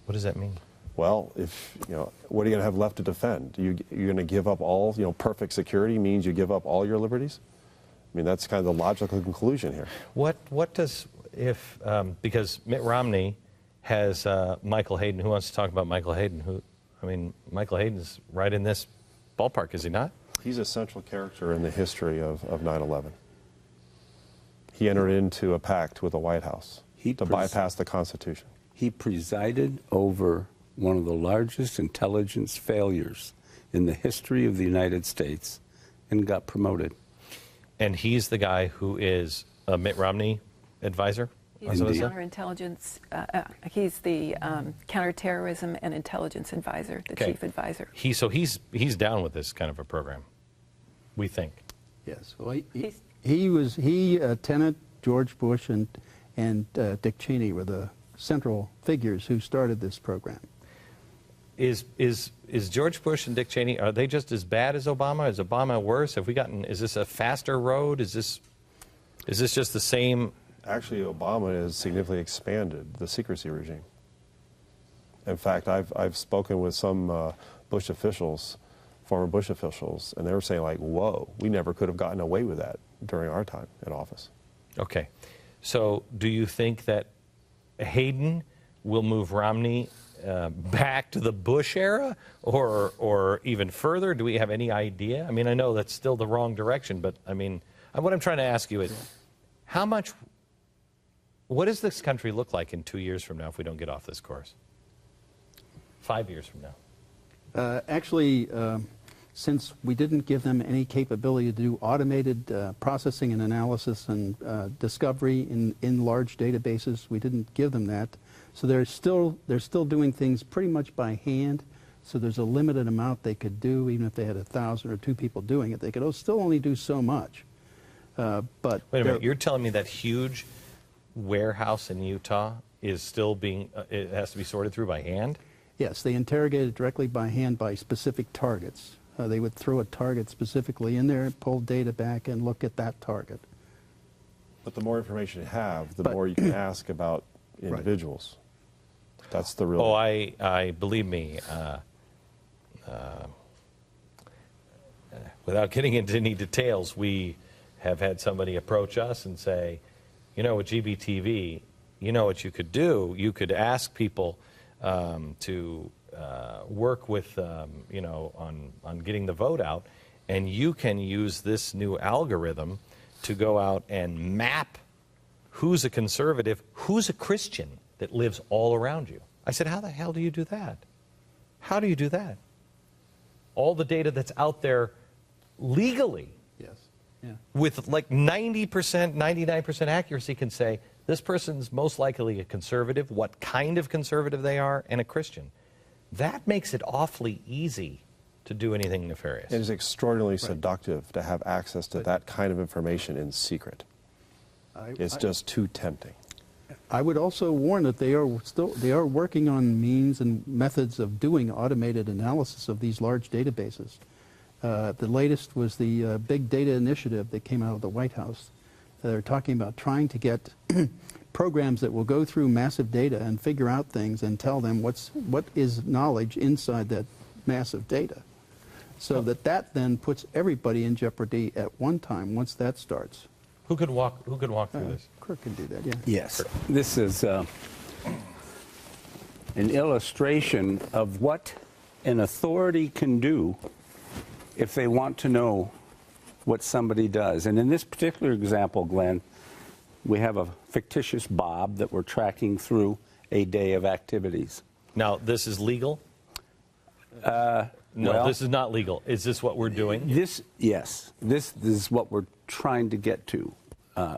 Speaker 3: What does that mean?
Speaker 21: Well, if, you know, what are you going to have left to defend? You're going to give up all, you know, perfect security means you give up all your liberties? I mean, that's kind of the logical conclusion here.
Speaker 3: What does, if, because Mitt Romney has Michael Hayden. Who wants to talk about Michael Hayden? I mean, Michael Hayden's right in this ballpark, is he not?
Speaker 21: He's a central character in the history of 9/11. He entered into a pact with the White House to bypass the Constitution.
Speaker 8: He presided over one of the largest intelligence failures in the history of the United States and got promoted.
Speaker 3: And he's the guy who is a Mitt Romney advisor?
Speaker 6: He's the counterintelligence, he's the counterterrorism and intelligence advisor, the chief advisor.
Speaker 3: So he's down with this kind of a program, we think.
Speaker 7: Yes. Well, Tenet, George Bush, and Dick Cheney were the central figures who started this program.
Speaker 3: Is George Bush and Dick Cheney, are they just as bad as Obama? Is Obama worse? Have we gotten, is this a faster road? Is this just the same?
Speaker 21: Actually, Obama has significantly expanded the secrecy regime. In fact, I've spoken with some Bush officials, former Bush officials, and they were saying like, whoa, we never could have gotten away with that during our time in office.
Speaker 3: Okay. So do you think that Hayden will move Romney back to the Bush era or even further? Do we have any idea? I mean, I know that's still the wrong direction, but I mean, what I'm trying to ask you is what does this country look like in 2 years from now if we don't get off this course? 5 years from now?
Speaker 7: Actually, since we didn't give them any capability to do automated processing and analysis and discovery in large databases, we didn't give them that. So they're still doing things pretty much by hand. So there's a limited amount they could do, even if they had 1,000 or 2 people doing it. They could still only do so much. But
Speaker 3: wait a minute, you're telling me that huge warehouse in Utah is still being, it has to be sorted through by hand?
Speaker 7: Yes, they interrogate it directly by hand by specific targets. They would throw a target specifically in there, pull data back, and look at that target.
Speaker 21: But the more information you have, the more you can ask about individuals. Right. That's the real...
Speaker 3: Oh, I believe me, without getting into any details, we have had somebody approach us and say, you know, with GBTV, you know what you could do? You could ask people to work with, you know, on getting the vote out, and you can use this new algorithm to go out and map who's a conservative, who's a Christian that lives all around you. I said, how the hell do you do that? How do you do that? All the data that's out there legally, with like 90%, 99% accuracy can say, this person's most likely a conservative, what kind of conservative they are, and a Christian. That makes it awfully easy to do anything nefarious.
Speaker 21: It is extraordinarily seductive to have access to that kind of information in secret. It's just too tempting.
Speaker 7: I would also warn that they are working on means and methods of doing automated analysis of these large databases. The latest was the Big Data Initiative that came out of the White House. They're talking about trying to get programs that will go through massive data and figure out things and tell them what is knowledge inside that massive data. So that then puts everybody in jeopardy at one time once that starts.
Speaker 3: Who could walk through this?
Speaker 7: Kirk can do that, yeah.
Speaker 8: Yes. This is an illustration of what an authority can do if they want to know what somebody does. And in this particular example, Glenn, we have a fictitious Bob that we're tracking through a day of activities.
Speaker 3: Now, this is legal? No,
Speaker 8: well,
Speaker 3: this is not legal. Is this what we're doing?
Speaker 8: Yes. This is what we're trying to get to.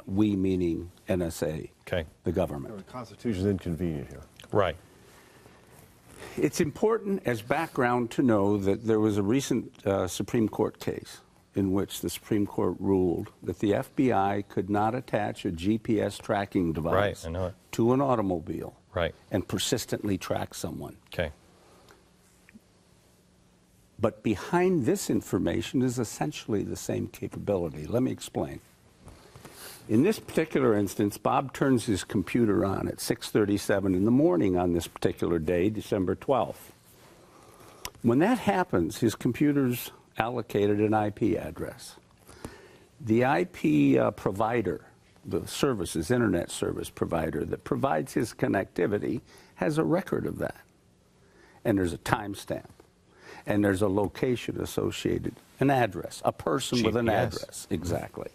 Speaker 8: We meaning NSA, the government.
Speaker 21: The Constitution is inconvenient here.
Speaker 3: Right.
Speaker 8: It's important as background to know that there was a recent Supreme Court case in which the Supreme Court ruled that the FBI could not attach a GPS tracking device to an automobile and persistently track someone.
Speaker 3: Okay.
Speaker 8: But behind this information is essentially the same capability. Let me explain. In this particular instance, Bob turns his computer on at 6:37 in the morning on this particular day, December 12th. When that happens, his computer's allocated an IP address. The IP provider, the services, internet service provider that provides his connectivity has a record of that. And there's a timestamp. And there's a location associated, an address, a person with an address. Exactly.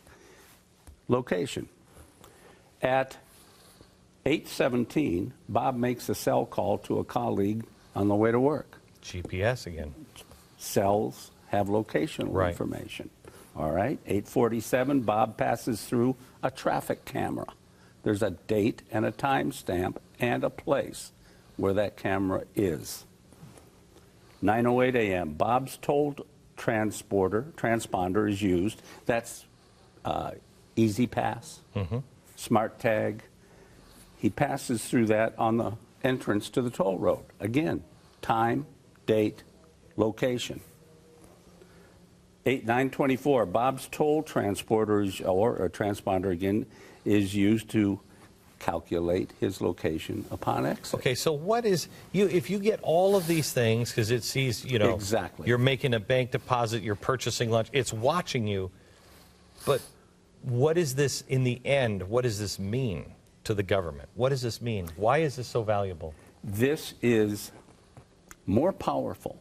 Speaker 8: Location. At 8:17, Bob makes a cell call to a colleague on the way to work.
Speaker 3: GPS again.
Speaker 8: Cells have locational information. All right. 8:47, Bob passes through a traffic camera. There's a date and a timestamp and a place where that camera is. 9:08 a.m., Bob's toll transponder is used. That's Easy Pass, Smart Tag. He passes through that on the entrance to the toll road. Again, time, date, location. 9:24, Bob's toll transporter transponder again is used to calculate his location upon exit.
Speaker 3: Okay, so what is if you get all of these things because it sees, you know, you're making a bank deposit, you're purchasing lunch, it's watching you, but what is this in the end? What does this mean to the government? What does this mean? Why is this so valuable?
Speaker 8: This is more powerful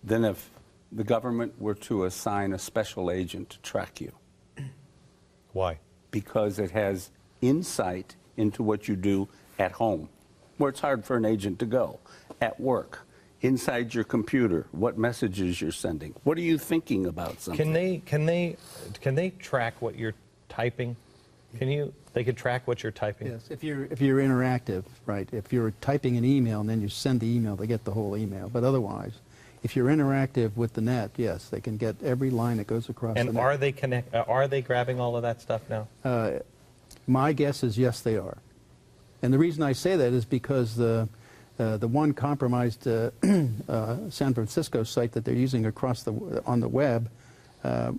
Speaker 8: than if the government were to assign a special agent to track you.
Speaker 3: Why?
Speaker 8: Because it has insight into what you do at home, where it's hard for an agent to go, at work, inside your computer, what messages you're sending. What are you thinking about something?
Speaker 3: Can they track what you're typing? They could track what you're typing?
Speaker 7: Yes, if you're interactive, right? If you're typing an email and then you send the email, they get the whole email. But otherwise, if you're interactive with the net, yes, they can get every line that goes across the net.
Speaker 3: And are they grabbing all of that stuff now?
Speaker 7: My guess is yes, they are. And the reason I say that is because the one compromised San Francisco site that they're using on the web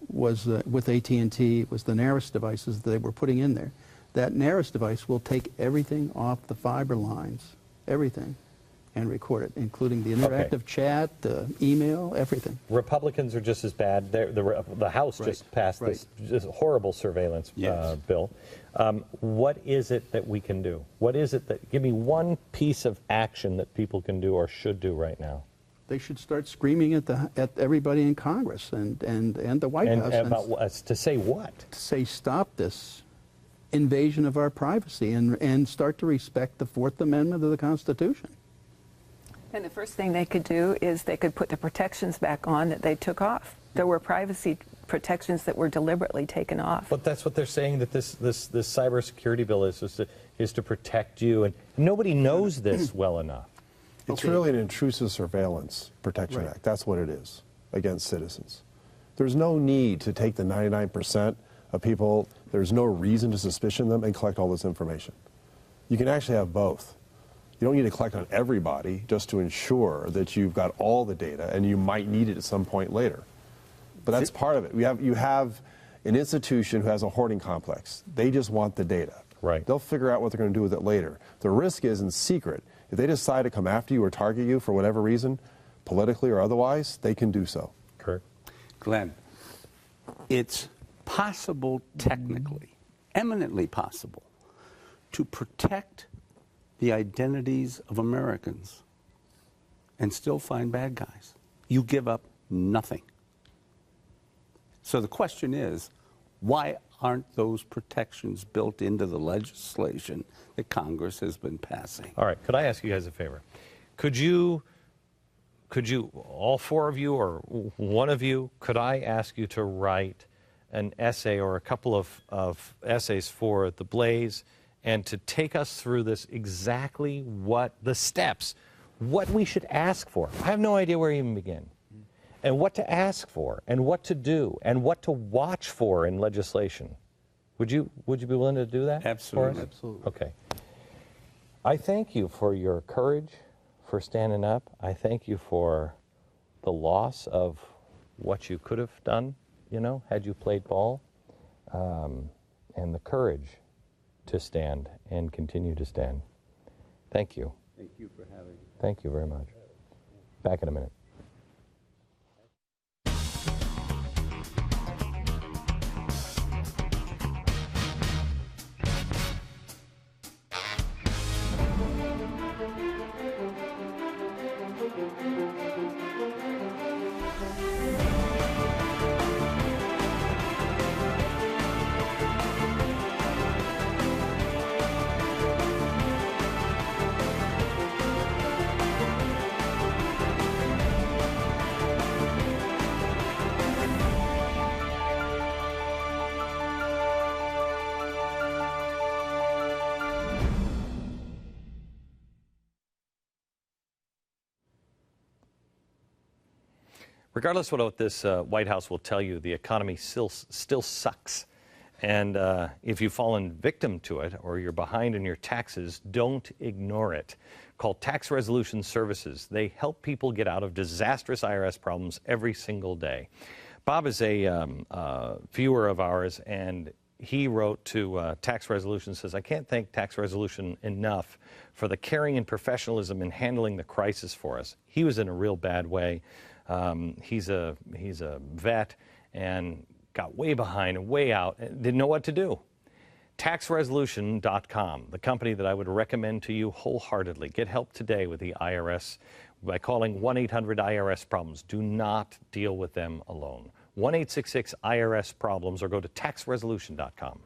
Speaker 7: was with AT&T, was the NARIS devices that they were putting in there. That NARIS device will take everything off the fiber lines, everything, and record it, including the interactive chat, the email, everything.
Speaker 3: Republicans are just as bad. The House just passed this horrible surveillance bill. What is it that we can do? What is it that, give me one piece of action that people can do or should do right now?
Speaker 7: They should start screaming at everybody in Congress and the White House.
Speaker 3: To say what?
Speaker 7: To say stop this invasion of our privacy and start to respect the Fourth Amendment of the Constitution.
Speaker 6: And the first thing they could do is they could put the protections back on that they took off. There were privacy protections that were deliberately taken off.
Speaker 3: But that's what they're saying, that this cybersecurity bill is to protect you, and nobody knows this well enough.
Speaker 21: It's really an intrusive surveillance protection act. That's what it is against citizens. There's no need to take the 99% of people, there's no reason to suspicion them and collect all this information. You can actually have both. You don't need to collect on everybody just to ensure that you've got all the data and you might need it at some point later. But that's part of it. You have an institution who has a hoarding complex. They just want the data.
Speaker 3: Right.
Speaker 21: They'll figure out what they're going to do with it later. The risk is in secret. If they decide to come after you or target you for whatever reason, politically or otherwise, they can do so.
Speaker 3: Kurt?
Speaker 8: Glenn, it's possible technically, eminently possible, to protect the identities of Americans and still find bad guys. You give up nothing. So the question is, why aren't those protections built into the legislation that Congress has been passing?
Speaker 3: All right, could I ask you guys a favor? Could you, all four of you or one of you, could I ask you to write an essay or a couple of essays for The Blaze and to take us through this exactly what the steps, what we should ask for. I have no idea where to even begin. and what to ask for, and what to do, and what to watch for in legislation. Would you be willing to do that?
Speaker 8: Absolutely.
Speaker 3: Absolutely. Okay. I thank you for your courage, for standing up. I thank you for the loss of what you could have done, you know, had you played ball, and the courage to stand and continue to stand. Thank you.
Speaker 8: Thank you for having me.
Speaker 3: Thank you very much. Back in a minute. Regardless of what this White House will tell you, the economy still sucks. And if you've fallen victim to it or you're behind in your taxes, don't ignore it. Call Tax Resolution Services. They help people get out of disastrous IRS problems every single day. Bob is a viewer of ours, and he wrote to Tax Resolution, says, I can't thank Tax Resolution enough for the caring and professionalism in handling the crisis for us. He was in a real bad way. He's a vet and got way behind and way out and didn't know what to do. TaxResolution.com, the company that I would recommend to you wholeheartedly. Get help today with the IRS by calling 1-800-IRS-PROBLEMS. Do not deal with them alone. 1-866-IRS-PROBLEMS or go to TaxResolution.com.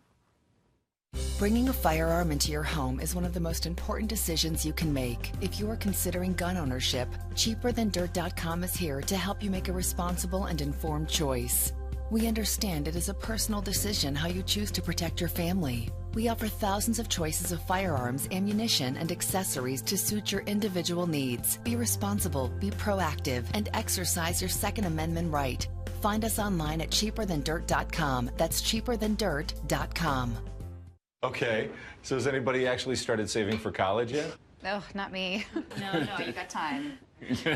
Speaker 12: Bringing a firearm into your home is one of the most important decisions you can make. If you are considering gun ownership, CheaperThanDirt.com is here to help you make a responsible and informed choice. We understand it is a personal decision how you choose to protect your family. We offer thousands of choices of firearms, ammunition, and accessories to suit your individual needs. Be responsible, be proactive, and exercise your Second Amendment right. Find us online at CheaperThanDirt.com. That's CheaperThanDirt.com.
Speaker 13: Okay, so has anybody actually started saving for college yet?
Speaker 14: Oh, not me. No, you got time.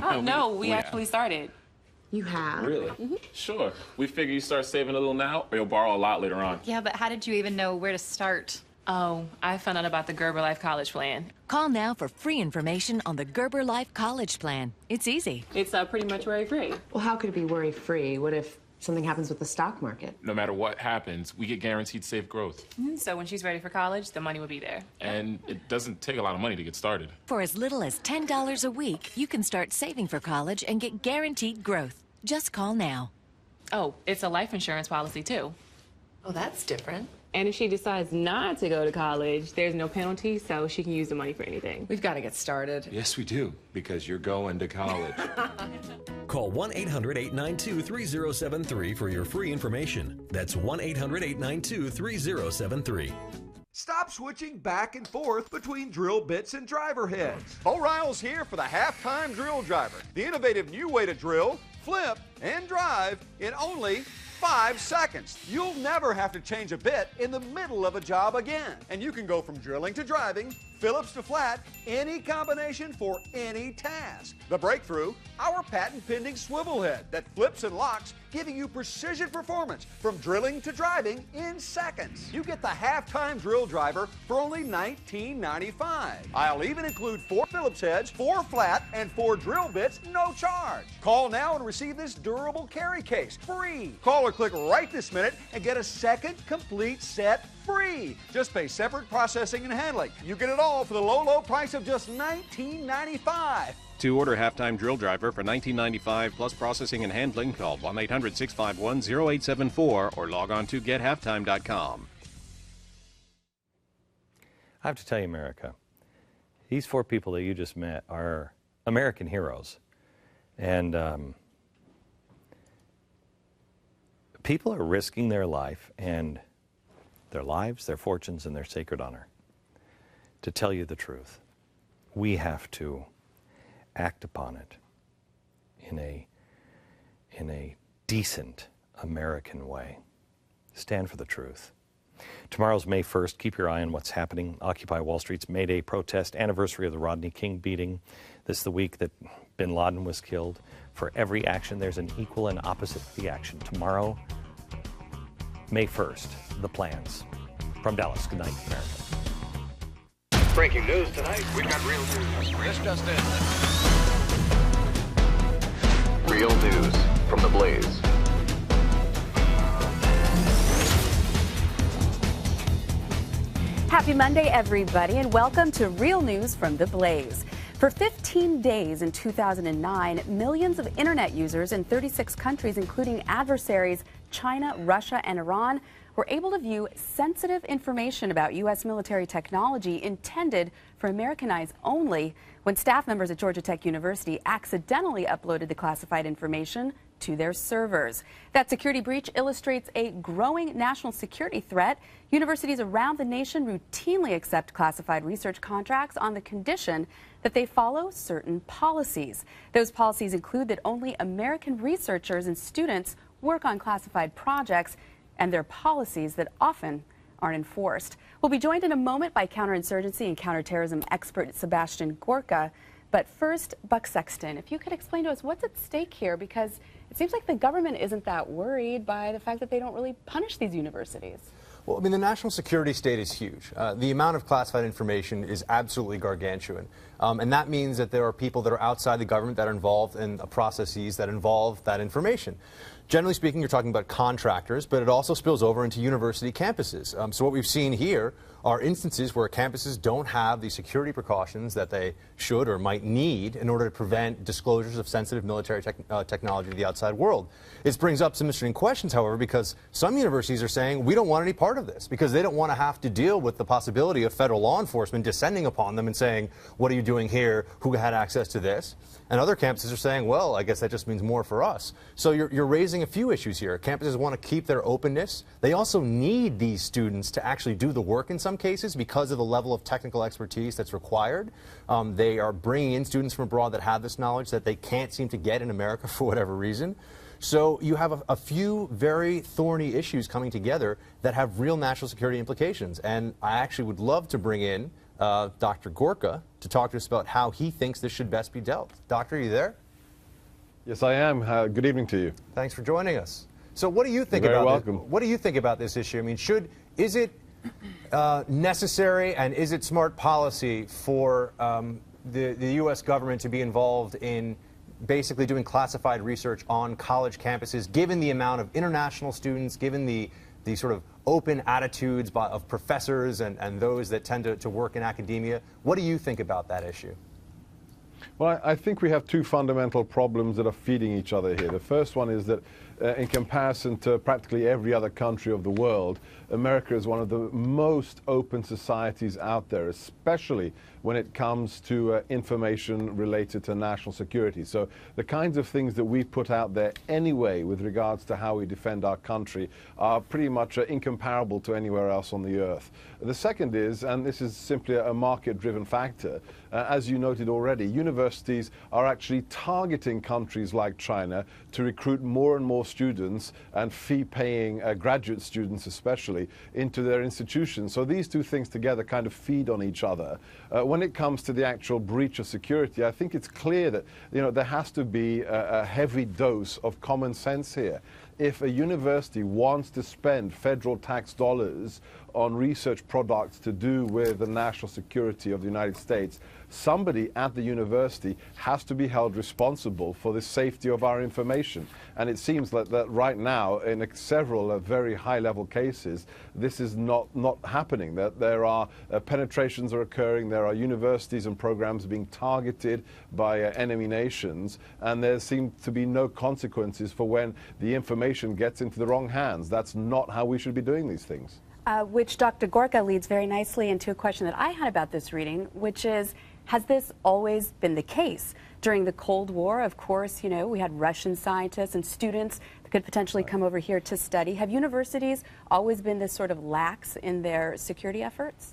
Speaker 15: Oh, no, we actually started.
Speaker 14: You have?
Speaker 15: Really?
Speaker 14: Mm-hmm.
Speaker 15: Sure. We figure you start saving a little now, or you'll borrow a lot later on.
Speaker 14: Yeah, but how did you even know where to start?
Speaker 15: Oh, I found out about the Gerber Life College Plan.
Speaker 16: Call now for free information on the Gerber Life College Plan. It's easy.
Speaker 15: It's pretty much worry-free.
Speaker 17: Well, how could it be worry-free? What if something happens with the stock market?
Speaker 15: No matter what happens, we get guaranteed safe growth. So when she's ready for college, the money will be there. And it doesn't take a lot of money to get started.
Speaker 16: For as little as $10 a week, you can start saving for college and get guaranteed growth. Just call now.
Speaker 15: Oh, it's a life insurance policy, too.
Speaker 17: Oh, that's different.
Speaker 15: And if she decides not to go to college, there's no penalty, so she can use the money for anything.
Speaker 17: We've got to get started.
Speaker 13: Yes, we do, because you're going to college.
Speaker 18: Call 1-800-892-3073 for your free information. That's 1-800-892-3073.
Speaker 27: Stop switching back and forth between drill bits and driver heads. Bo Ryle's here for the halftime drill driver, the innovative new way to drill, flip, and drive in only 5 seconds. You'll never have to change a bit in the middle of a job again. And you can go from drilling to driving, Phillips to flat, any combination for any task. The breakthrough, our patent-pending swivel head that flips and locks, giving you precision performance from drilling to driving in seconds. You get the halftime drill driver for only $19.95. I'll even include 4 Phillips heads, 4 flat, and 4 drill bits, no charge. Call now and receive this durable carry case free. Call or click right this minute and get a second complete set free. Just pay separate processing and handling. You get it all for the low, low price of just $19.95.
Speaker 29: To order halftime drill driver for $19.95 plus processing and handling, call 1-800-651-0874 or log on to gethalftime.com.
Speaker 3: I have to tell you, America, these 4 people that you just met are American heroes. And people are risking their life and their lives, their fortunes, and their sacred honor to tell you the truth. We have to act upon it in in a decent American way. Stand for the truth. Tomorrow's May 1st. Keep your eye on what's happening. Occupy Wall Street's May Day protest, anniversary of the Rodney King beating. This is the week that bin Laden was killed. For every action, there's an equal and opposite reaction. Tomorrow, May 1st, the plans. From Dallas, good night, America.
Speaker 2: Breaking news tonight. We've got real news. Chris just in.
Speaker 4: Real news from The Blaze.
Speaker 1: Happy Monday, everybody, and welcome to Real News from The Blaze. For 15 days in 2009, millions of internet users in 36 countries, including adversaries China, Russia, and Iran, were able to view sensitive information about U.S. military technology intended for American eyes only when staff members at Georgia Tech University accidentally uploaded the classified information to their servers. That security breach illustrates a growing national security threat. Universities around the nation routinely accept classified research contracts on the condition that they follow certain policies. Those policies include that only American researchers and students work on classified projects, and their policies that often aren't enforced. We'll be joined in a moment by counterinsurgency and counterterrorism expert Sebastian Gorka. But first, Buck Sexton, if you could explain to us what's at stake here, because it seems like the government isn't that worried by the fact that they don't really punish these universities.
Speaker 5: Well, I mean, the national security state is huge. The amount of classified information is absolutely gargantuan. And that means that there are people that are outside the government that are involved in processes that involve that information. Generally speaking, you're talking about contractors, but it also spills over into university campuses. So what we've seen here are instances where campuses don't have the security precautions that they should or might need in order to prevent disclosures of sensitive military technology to the outside world. It brings up some interesting questions, however, because some universities are saying we don't want any part of this because they don't want to have to deal with the possibility of federal law enforcement descending upon them and saying, what are you doing here? Who had access to this? And other campuses are saying, well, I guess that just means more for us. So you're raising a few issues here. Campuses want to keep their openness. They also need these students to actually do the work in some cases because of the level of technical expertise that's required. They are bringing in students from abroad that have this knowledge that they can't seem to get in America for whatever reason. So you have a few very thorny issues coming together that have real national security implications. And I actually would love to bring in Dr. Gorka to talk to us about how he thinks this should best be dealt. Doctor, are you there?
Speaker 21: Yes, I am. Good evening to you.
Speaker 5: Thanks for joining us. So what do you think
Speaker 21: You're
Speaker 5: about
Speaker 21: very welcome.
Speaker 5: What do you think about this issue? I mean, is it necessary and is it smart policy for the U.S. government to be involved in basically doing classified research on college campuses, given the amount of international students, given the sort of open attitudes of professors and those that tend to work in academia? What do you think about that issue?
Speaker 21: Well, I think we have two fundamental problems that are feeding each other here. The first one is that in comparison to practically every other country of the world, America is one of the most open societies out there, especially when it comes to information related to national security. So the kinds of things that we put out there anyway with regards to how we defend our country are pretty much incomparable to anywhere else on the earth. The second is, and this is simply a market-driven factor, as you noted already, universities are actually targeting countries like China to recruit more and more students and fee-paying graduate students especially into their institutions. So these two things together kind of feed on each other. When it comes to the actual breach of security, I think it's clear that there has to be a heavy dose of common sense here. If a university wants to spend federal tax dollars on research products to do with the national security of the United States, somebody at the university has to be held responsible for the safety of our information. And it seems that right now, in several very high-level cases, this is not happening. That there are penetrations are occurring, there are universities and programs being targeted by enemy nations, and there seem to be no consequences for when the information gets into the wrong hands. That's not how we should be doing these things.
Speaker 1: Which Dr. Gorka leads very nicely into a question that I had about this reading, which is, has this always been the case? During the Cold War, of course, we had Russian scientists and students that could potentially come over here to study. Have universities always been this sort of lax in their security efforts?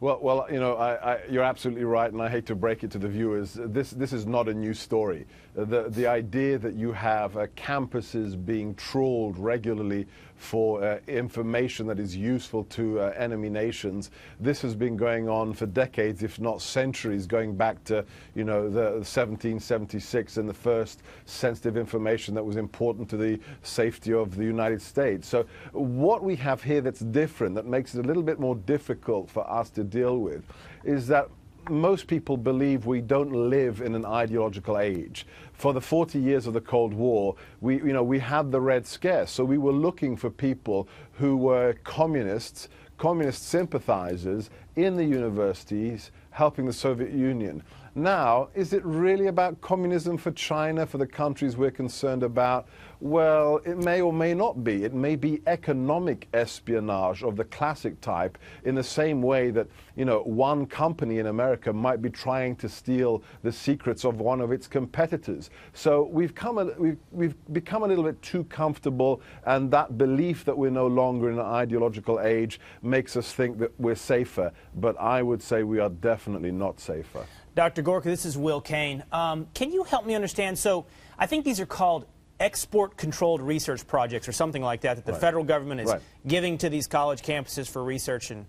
Speaker 21: Well, you're absolutely right, and I hate to break it to the viewers. This is not a new story.
Speaker 9: the idea that you have campuses being trawled regularly for information that is useful to enemy nations. This has been going on for decades, if not centuries, going back to, you know, the 1776 and the first sensitive information that was important to the safety of the United States. So what we have here that's different, that makes it a little bit more difficult for us to deal with, is that most people believe we don't live in an ideological age. For the 40 years of the Cold War, we had the Red Scare, so we were looking for people who were communist sympathizers in the universities helping the Soviet Union. Now, is it really about communism for China, for the countries we're concerned about? Well, it may or may not be. It may be economic espionage of the classic type, in the same way that, you know, one company in America might be trying to steal the secrets of one of its competitors. So we've become a little bit too comfortable, and that belief that we're no longer in an ideological age makes us think that we're safer. But I would say we are definitely not safer.
Speaker 10: Dr. Gorka, this is Will Kane. Can you help me understand? So I think these are called export-controlled research projects or something like that the federal government is giving to these college campuses for research. And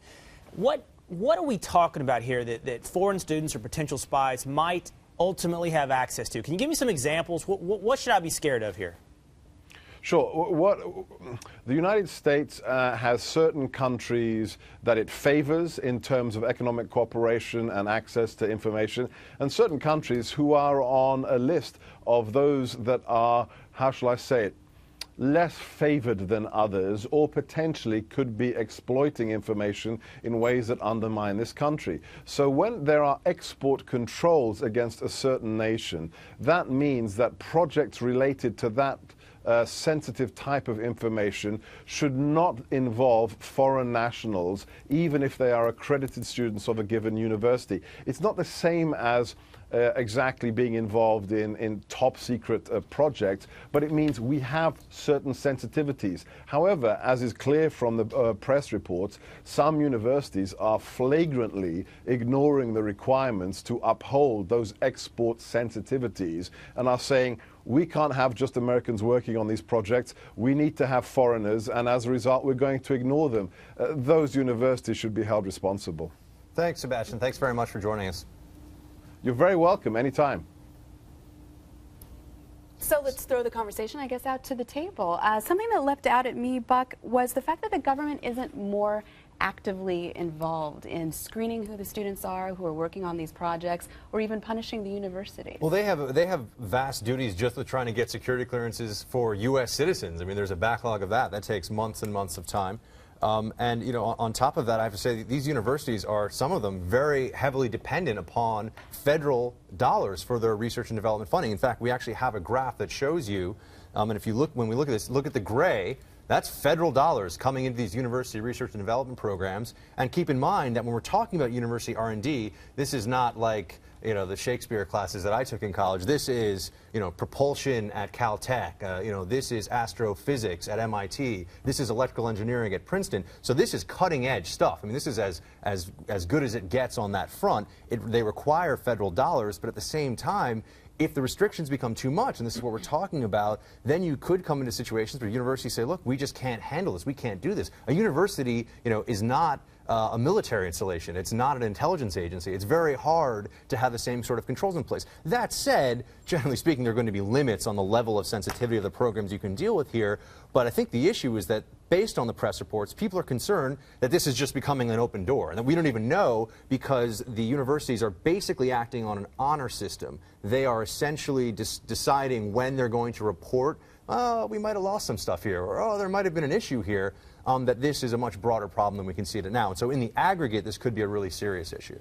Speaker 10: what are we talking about here that foreign students or potential spies might ultimately have access to? Can you give me some examples? What should I be scared of here?
Speaker 9: Sure. The United States has certain countries that it favors in terms of economic cooperation and access to information, and certain countries who are on a list of those that are, how shall I say it, less favored than others, or potentially could be exploiting information in ways that undermine this country. So when there are export controls against a certain nation, that means that projects related to that sensitive type of information should not involve foreign nationals, even if they are accredited students of a given university. It's not the same as exactly being involved in top secret projects, but it means we have certain sensitivities. However, as is clear from the press reports, some universities are flagrantly ignoring the requirements to uphold those export sensitivities and are saying, we can't have just Americans working on these projects. We need to have foreigners, and as a result, we're going to ignore them. Those universities should be held responsible.
Speaker 5: Thanks, Sebastian. Thanks very much for joining us.
Speaker 9: You're very welcome, anytime.
Speaker 1: So let's throw the conversation, I guess, out to the table. Something that leapt out at me, Buck, was the fact that the government isn't more actively involved in screening who the students are who are working on these projects, or even punishing the university.
Speaker 5: Well, they have vast duties just with trying to get security clearances for U.S. citizens. I mean, there's a backlog of that. That takes months and months of time. And, you know, on top of that, I have to say that these universities are, some of them, very heavily dependent upon federal dollars for their research and development funding. In fact, we actually have a graph that shows you, and if you look, when we look at this, look at the gray, that's federal dollars coming into these university research and development programs. And keep in mind that when we're talking about university R&D, this is not like, you know, the Shakespeare classes that I took in college. This is, you know, propulsion at Caltech. You know, this is astrophysics at MIT. This is electrical engineering at Princeton. So this is cutting edge stuff. I mean, this is as good as it gets on that front. They require federal dollars, but at the same time, if the restrictions become too much, and this is what we're talking about, then you could come into situations where universities say, look, we just can't handle this. We can't do this. A university, you know, is not a military installation. It's not an intelligence agency. It's very hard to have the same sort of controls in place. That said, generally speaking, there are going to be limits on the level of sensitivity of the programs you can deal with here. But I think the issue is that, based on the press reports, people are concerned that this is just becoming an open door, and that we don't even know, because the universities are basically acting on an honor system. They are essentially deciding when they're going to report, oh, we might have lost some stuff here, or oh, there might have been an issue here, that this is a much broader problem than we can see it now. And so in the aggregate, this could be a really serious issue.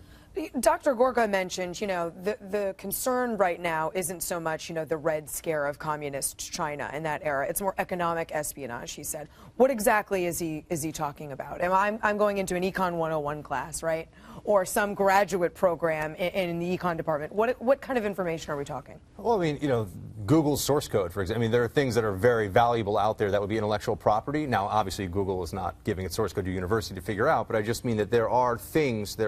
Speaker 11: Dr. Gorka mentioned, you know, the concern right now isn't so much, you know, the Red Scare of communist China in that era. It's more economic espionage, he said. What exactly is he talking about? And I'm going into an Econ 101 class, right? Or some graduate program in the Econ department. What kind of information are we talking?
Speaker 5: Well, I mean, you know, Google's source code, for example. I mean, there are things that are very valuable out there that would be intellectual property. Now, obviously, Google is not giving its source code to a university to figure out, but I just mean that there are things that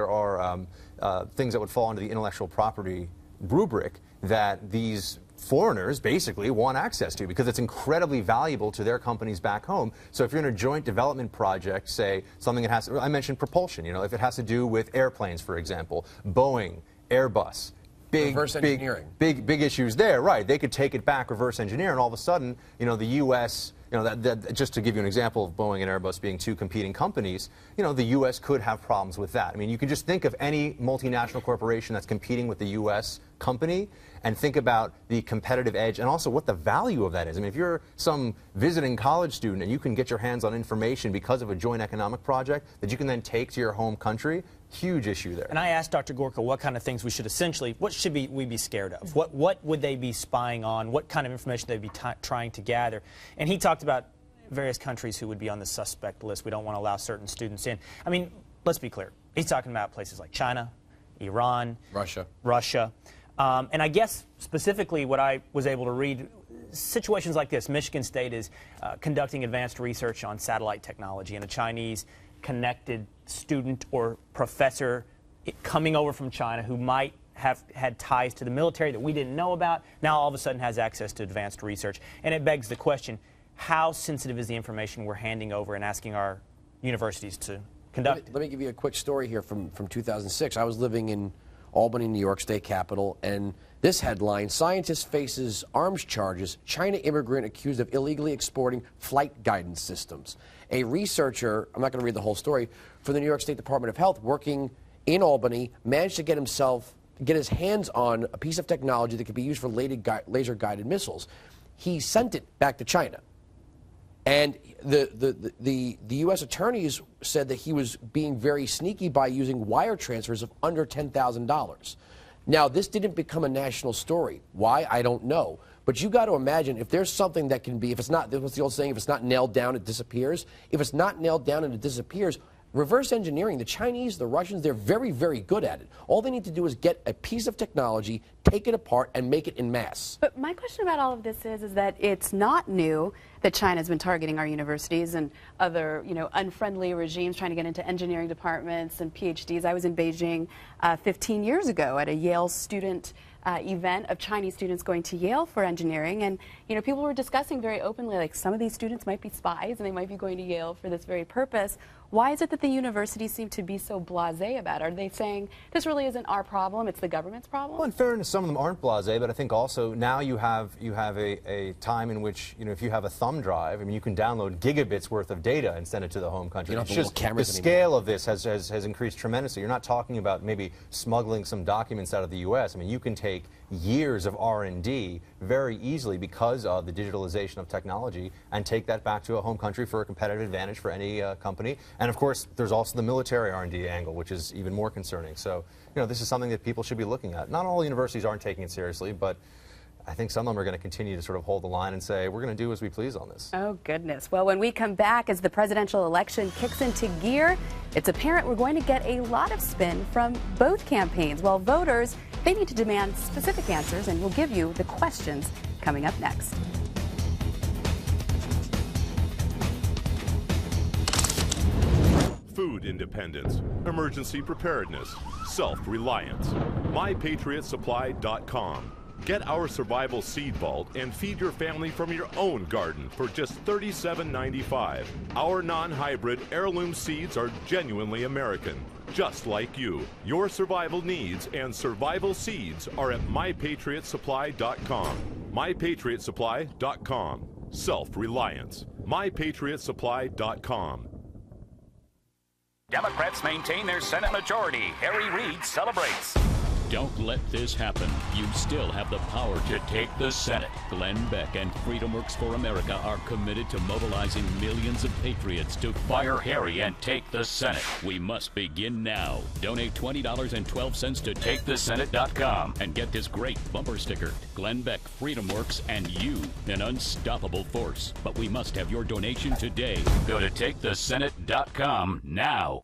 Speaker 5: would fall under the intellectual property rubric that these foreigners basically want access to, because it's incredibly valuable to their companies back home. So if you're in a joint development project, say something that has, I mentioned propulsion, you know, if it has to do with airplanes, for example, Boeing, Airbus, big issues there, right? They could take it back, reverse engineer, and all of a sudden, you know, the U.S., you know, that just to give you an example of Boeing and Airbus being two competing companies, you know, the U.S. could have problems with that. I mean, you can just think of any multinational corporation that's competing with the U.S. company and think about the competitive edge and also what the value of that is. I mean, if you're some visiting college student and you can get your hands on information because of a joint economic project that you can then take to your home country, huge issue there.
Speaker 10: And I asked Dr. Gorka what kind of things we should essentially, what should we be scared of? What would they be spying on? What kind of information they'd be trying to gather? And he talked about various countries who would be on the suspect list. We don't want to allow certain students in. I mean, let's be clear. He's talking about places like China, Iran, Russia. And I guess specifically what I was able to read, situations like this, Michigan State is conducting advanced research on satellite technology, and a Chinese connected student or professor coming over from China who might have had ties to the military that we didn't know about, now all of a sudden has access to advanced research. And it begs the question, how sensitive is the information we're handing over and asking our universities to conduct?
Speaker 7: Let me give you a quick story here from 2006. I was living in Albany, New York, state capital, and this headline, scientist faces arms charges, China immigrant accused of illegally exporting flight guidance systems. A researcher, I'm not going to read the whole story, for the New York State Department of Health working in Albany managed to get his hands on a piece of technology that could be used for laser-guided missiles. He sent it back to China. And the U.S. attorneys said that he was being very sneaky by using wire transfers of under $10,000. Now, this didn't become a national story. Why? I don't know. But you got to imagine, if there's something that can be, if it's not, what's the old saying, if it's not nailed down, it disappears. If it's not nailed down and it disappears, reverse engineering, the Chinese, the Russians, they're very, very good at it. All they need to do is get a piece of technology, take it apart, and make it in mass.
Speaker 1: But my question about all of this is that it's not new that China's been targeting our universities and other, you know, unfriendly regimes trying to get into engineering departments and PhDs. I was in Beijing 15 years ago at a Yale student event of Chinese students going to Yale for engineering, and you know, people were discussing very openly, like, some of these students might be spies and they might be going to Yale for this very purpose. Why is it that the universities seem to be so blasé about it? Are they saying this really isn't our problem, it's the government's problem?
Speaker 5: Well, in fairness, some of them aren't blasé, but I think also now you have a time in which, you know, if you have a thumb drive, I mean, you can download gigabits worth of data and send it to the home country. It's just the scale of this has increased tremendously. You're not talking about maybe smuggling some documents out of the U.S. I mean, you can take years of R&D very easily because of the digitalization of technology and take that back to a home country for a competitive advantage for any company. And of course, there's also the military R&D angle, which is even more concerning. So, you know, this is something that people should be looking at. Not all universities aren't taking it seriously, but I think some of them are going to continue to sort of hold the line and say, we're going to do as we please on this.
Speaker 1: Oh, goodness. Well, when we come back, as the presidential election kicks into gear, it's apparent we're going to get a lot of spin from both campaigns. While voters, they need to demand specific answers, and we'll give you the questions coming up next.
Speaker 19: Food independence, emergency preparedness, self-reliance. MyPatriotSupply.com. Get our survival seed vault and feed your family from your own garden for just $37.95. Our non-hybrid heirloom seeds are genuinely American, just like you. Your survival needs and survival seeds are at MyPatriotSupply.com. MyPatriotSupply.com. Self-reliance. MyPatriotSupply.com.
Speaker 20: Democrats maintain their Senate majority. Harry Reid celebrates.
Speaker 22: Don't let this happen. You still have the power to take the Senate. Glenn Beck and FreedomWorks for America are committed to mobilizing millions of patriots to fire Harry and take the Senate. We must begin now. Donate $20.12 to TakeTheSenate.com and get this great bumper sticker. Glenn Beck, FreedomWorks, and you, an unstoppable force. But we must have your donation today. Go to TakeTheSenate.com now.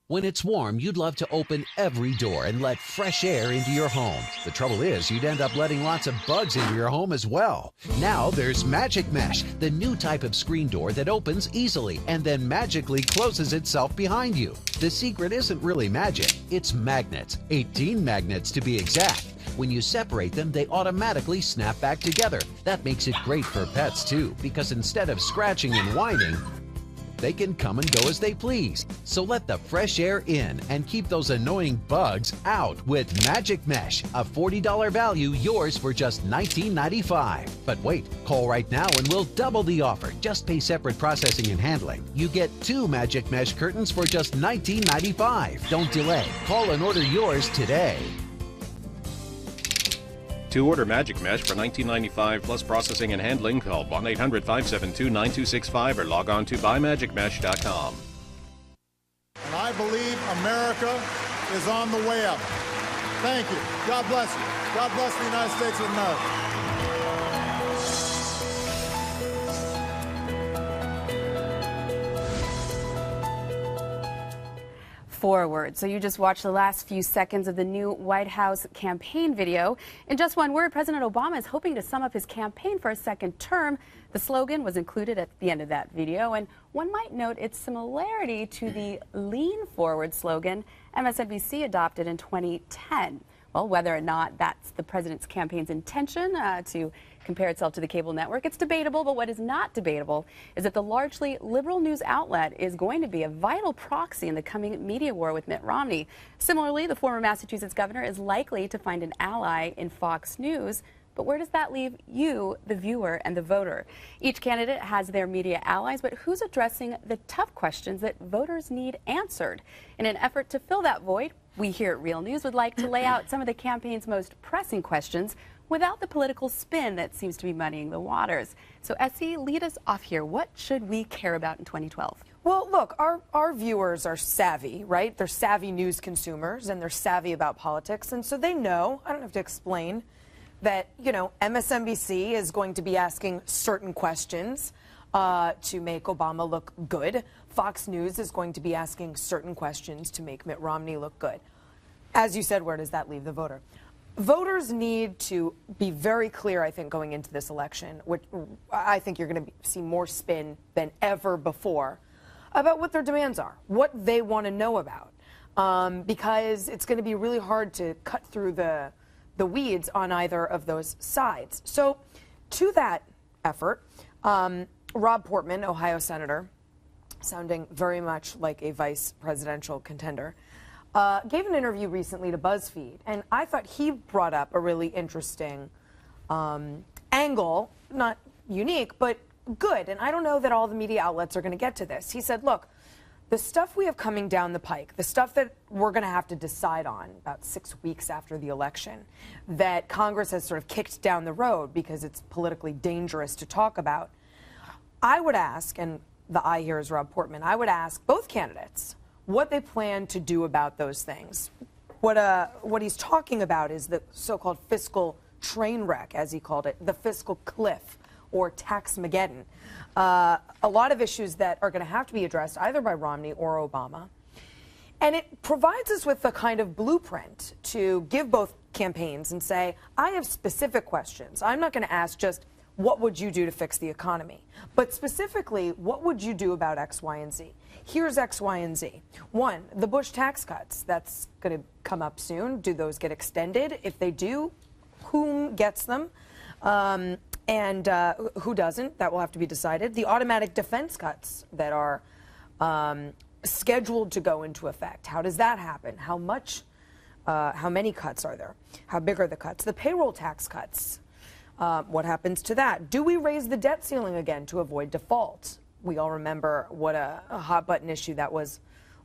Speaker 23: When it's warm, you'd love to open every door and let fresh air into your home. The trouble is, you'd end up letting lots of bugs into your home as well. Now there's Magic Mesh, the new type of screen door that opens easily and then magically closes itself behind you. The secret isn't really magic, it's magnets. 18 magnets to be exact. When you separate them, they automatically snap back together. That makes it great for pets too, because instead of scratching and whining, they can come and go as they please. So let the fresh air in and keep those annoying bugs out with Magic Mesh, a $40 value, yours for just $19.95. But wait, call right now and we'll double the offer. Just pay separate processing and handling. You get 2 Magic Mesh curtains for just $19.95. Don't delay. Call and order yours today.
Speaker 29: To order Magic Mesh for $19.95 plus processing and handling, call 1-800-572-9265 or log on to buymagicmesh.com.
Speaker 6: And I believe America is on the way up. Thank you. God bless you. God bless the United States of America.
Speaker 1: Forward. So you just watched the last few seconds of the new White House campaign video. In just one word, President Obama is hoping to sum up his campaign for a second term. The slogan was included at the end of that video, and one might note its similarity to the Lean Forward slogan MSNBC adopted in 2010. Well, whether or not that's the president's campaign's intention to compare itself to the cable network, it's debatable, but what is not debatable is that the largely liberal news outlet is going to be a vital proxy in the coming media war with Mitt Romney. Similarly, the former Massachusetts governor is likely to find an ally in Fox News. But where does that leave you, the viewer, and the voter? Each candidate has their media allies, but who's addressing the tough questions that voters need answered? In an effort to fill that void, we here at Real News would like to lay out some of the campaign's most pressing questions without the political spin that seems to be muddying the waters. So, Essie, lead us off here. What should we care about in 2012?
Speaker 11: Well, look, our viewers are savvy, right? They're savvy news consumers, and they're savvy about politics, and so they know, I don't have to explain, that, you know, MSNBC is going to be asking certain questions to make Obama look good. Fox News is going to be asking certain questions to make Mitt Romney look good. As you said, where does that leave the voter? Voters need to be very clear, I think, going into this election, which I think you're going to see more spin than ever before, about what their demands are, what they want to know about, because it's going to be really hard to cut through the weeds on either of those sides. So to that effort, Rob Portman, Ohio senator, sounding very much like a vice presidential contender, gave an interview recently to BuzzFeed, and I thought he brought up a really interesting angle, not unique, but good. And I don't know that all the media outlets are going to get to this. He said, look, the stuff we have coming down the pike, the stuff that we're going to have to decide on about 6 weeks after the election, that Congress has sort of kicked down the road because it's politically dangerous to talk about, I would ask, and the I here is Rob Portman, I would ask both candidates what they plan to do about those things. What he's talking about is the so-called fiscal train wreck, as he called it, the fiscal cliff, or Tax-mageddon. A lot of issues that are going to have to be addressed either by Romney or Obama. And it provides us with a kind of blueprint to give both campaigns and say, I have specific questions. I'm not going to ask just, what would you do to fix the economy? But specifically, what would you do about X, Y, and Z? Here's X, Y, and Z. One, the Bush tax cuts. That's going to come up soon. Do those get extended? If they do, whom gets them? And who doesn't? That will have to be decided. The automatic defense cuts that are scheduled to go into effect. How does that happen? How much? How many cuts are there? How big are the cuts? The payroll tax cuts. What happens to that? Do we raise the debt ceiling again to avoid default? We all remember what a hot-button issue that was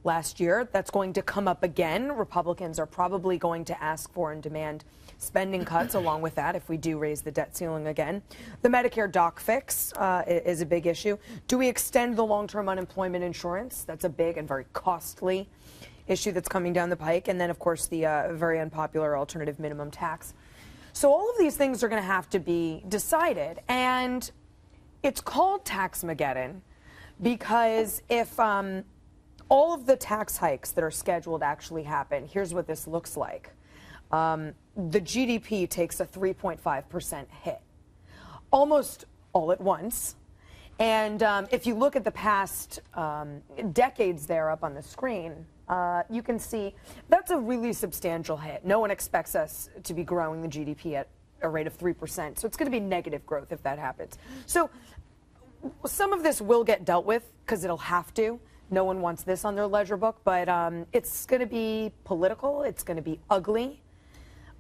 Speaker 11: last year. That's going to come up again. Republicans are probably going to ask for and demand spending cuts along with that if we do raise the debt ceiling again. The Medicare doc fix is a big issue. Do we extend the long-term unemployment insurance? That's a big and very costly issue that's coming down the pike. And then, of course, the very unpopular alternative minimum tax. So all of these things are going to have to be decided. And it's called Tax-mageddon because if all of the tax hikes that are scheduled actually happen, here's what this looks like. The GDP takes a 3.5% hit, almost all at once. And if you look at the past decades there up on the screen, you can see that's a really substantial hit. No one expects us to be growing the GDP at a rate of 3%. So it's going to be negative growth if that happens. So some of this will get dealt with because it'll have to. No one wants this on their ledger book, but it's going to be political. It's going to be ugly.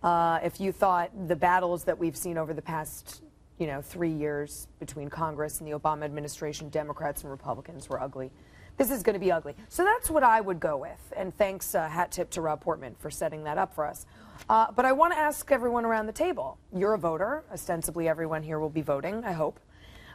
Speaker 11: If you thought the battles that we've seen over the past 3 years between Congress and the Obama administration, Democrats and Republicans, were ugly, this is going to be ugly. So that's what I would go with. And thanks, hat tip to Rob Portman for setting that up for us. But I want to ask everyone around the table. You're a voter. Ostensibly, everyone here will be voting, I hope.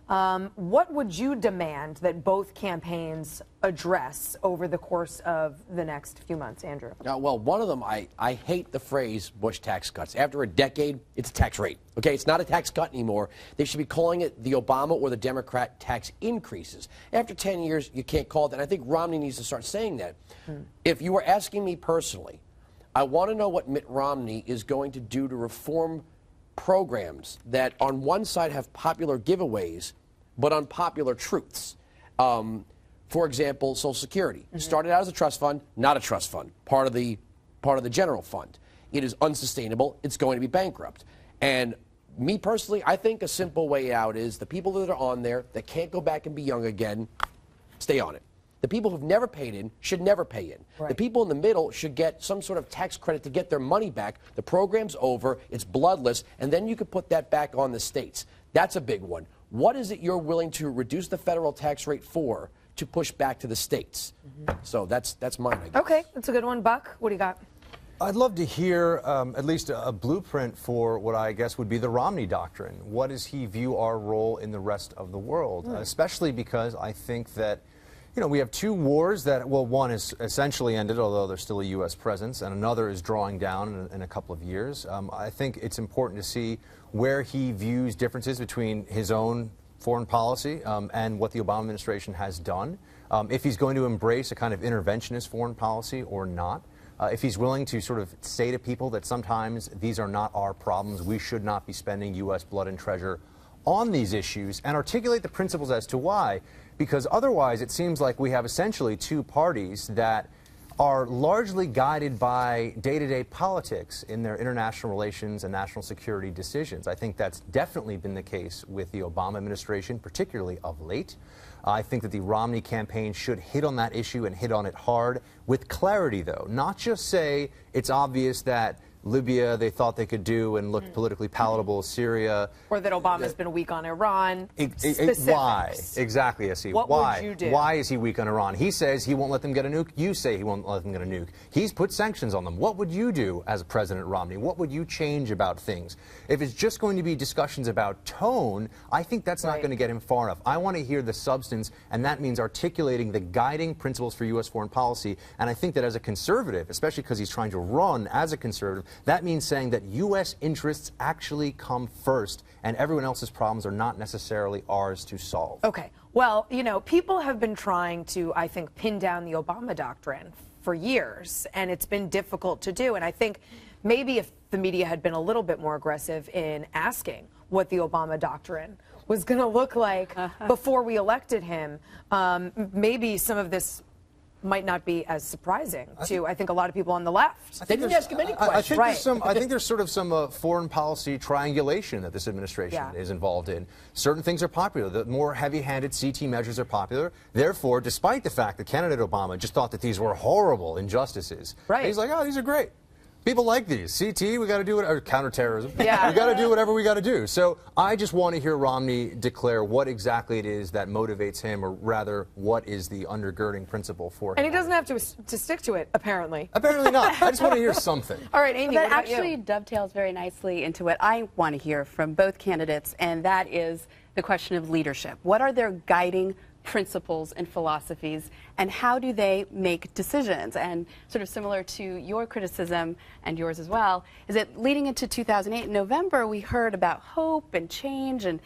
Speaker 11: What would you demand that both campaigns address over the course of the next few months, Andrew?
Speaker 7: Well, one of them, I hate the phrase Bush tax cuts. After a decade, it's a tax rate. Okay, it's not a tax cut anymore. They should be calling it the Obama or the Democrat tax increases. After 10 years, you can't call it that. I think Romney needs to start saying that. If you were asking me personally, I want to know what Mitt Romney is going to do to reform programs that on one side have popular giveaways but unpopular truths. For example, Social Security started out as a trust fund, not a trust fund, part of the general fund. It is unsustainable. It's going to be bankrupt. And me personally, I think a simple way out is the people that are on there that can't go back and be young again, stay on it. The people who've never paid in should never pay in. Right. The people in the middle should get some sort of tax credit to get their money back. The program's over, it's bloodless, and then you could put that back on the states. That's a big one. What is it you're willing to reduce the federal tax rate for to push back to the states? So that's mine, I guess.
Speaker 11: Okay, that's a good one. Buck, what do you got?
Speaker 5: I'd love to hear at least a blueprint for what I guess would be the Romney Doctrine. What does he view our role in the rest of the world? Especially because I think that we have two wars that, well, one is essentially ended, although there's still a U.S. presence, and another is drawing down in a couple of years. I think it's important to see where he views differences between his own foreign policy and what the Obama administration has done, if he's going to embrace a kind of interventionist foreign policy or not, if he's willing to sort of say to people that sometimes these are not our problems, we should not be spending U.S. blood and treasure on these issues, and articulate the principles as to why. Because otherwise it seems like we have essentially two parties that are largely guided by day-to-day politics in their international relations and national security decisions. I think that's definitely been the case with the Obama administration, particularly of late. I think that the Romney campaign should hit on that issue and hit on it hard with clarity, though. Not just say it's obvious that Libya they thought they could do and looked politically palatable, Syria.
Speaker 11: Or that Obama's been weak on Iran.
Speaker 5: Why? Exactly, Essie.
Speaker 11: What
Speaker 5: why?
Speaker 11: would you do?
Speaker 5: Why is he weak on Iran? He says he won't let them get a nuke. You say he won't let them get a nuke. He's put sanctions on them. What would you do as President Romney? What would you change about things? If it's just going to be discussions about tone, I think that's not going to get him far enough. I want to hear the substance, and that means articulating the guiding principles for U.S. foreign policy. And I think that as a conservative, especially because he's trying to run as a conservative, that means saying that U.S. interests actually come first, and everyone else's problems are not necessarily ours to solve.
Speaker 11: Okay. Well, people have been trying to, I think, pin down the Obama doctrine for years, and it's been difficult to do. And I think maybe if the media had been a little bit more aggressive in asking what the Obama doctrine was going to look like before we elected him, maybe some of this might not be as surprising to, I think, a lot of people on the left.
Speaker 7: They didn't ask him any questions.
Speaker 5: I think there's sort of some foreign policy triangulation that this administration is involved in. Certain things are popular. The more heavy-handed CT measures are popular. Therefore, despite the fact that candidate Obama just thought that these were horrible injustices, he's like, oh, these are great. People like these. CT, we got to do it, or counterterrorism. We got to do whatever we got to do. So I just want to hear Romney declare what exactly it is that motivates him, or rather, what is the undergirding principle for him.
Speaker 11: And he doesn't have to stick to it, apparently.
Speaker 5: Apparently not. I just want to hear something.
Speaker 11: All right, Amy,
Speaker 1: that actually dovetails very nicely into what I want to hear from both candidates, and that is the question of leadership. What are their guiding principles and philosophies, and how do they make decisions? And sort of similar to your criticism and yours as well, is that leading into 2008 in November, we heard about hope and change and,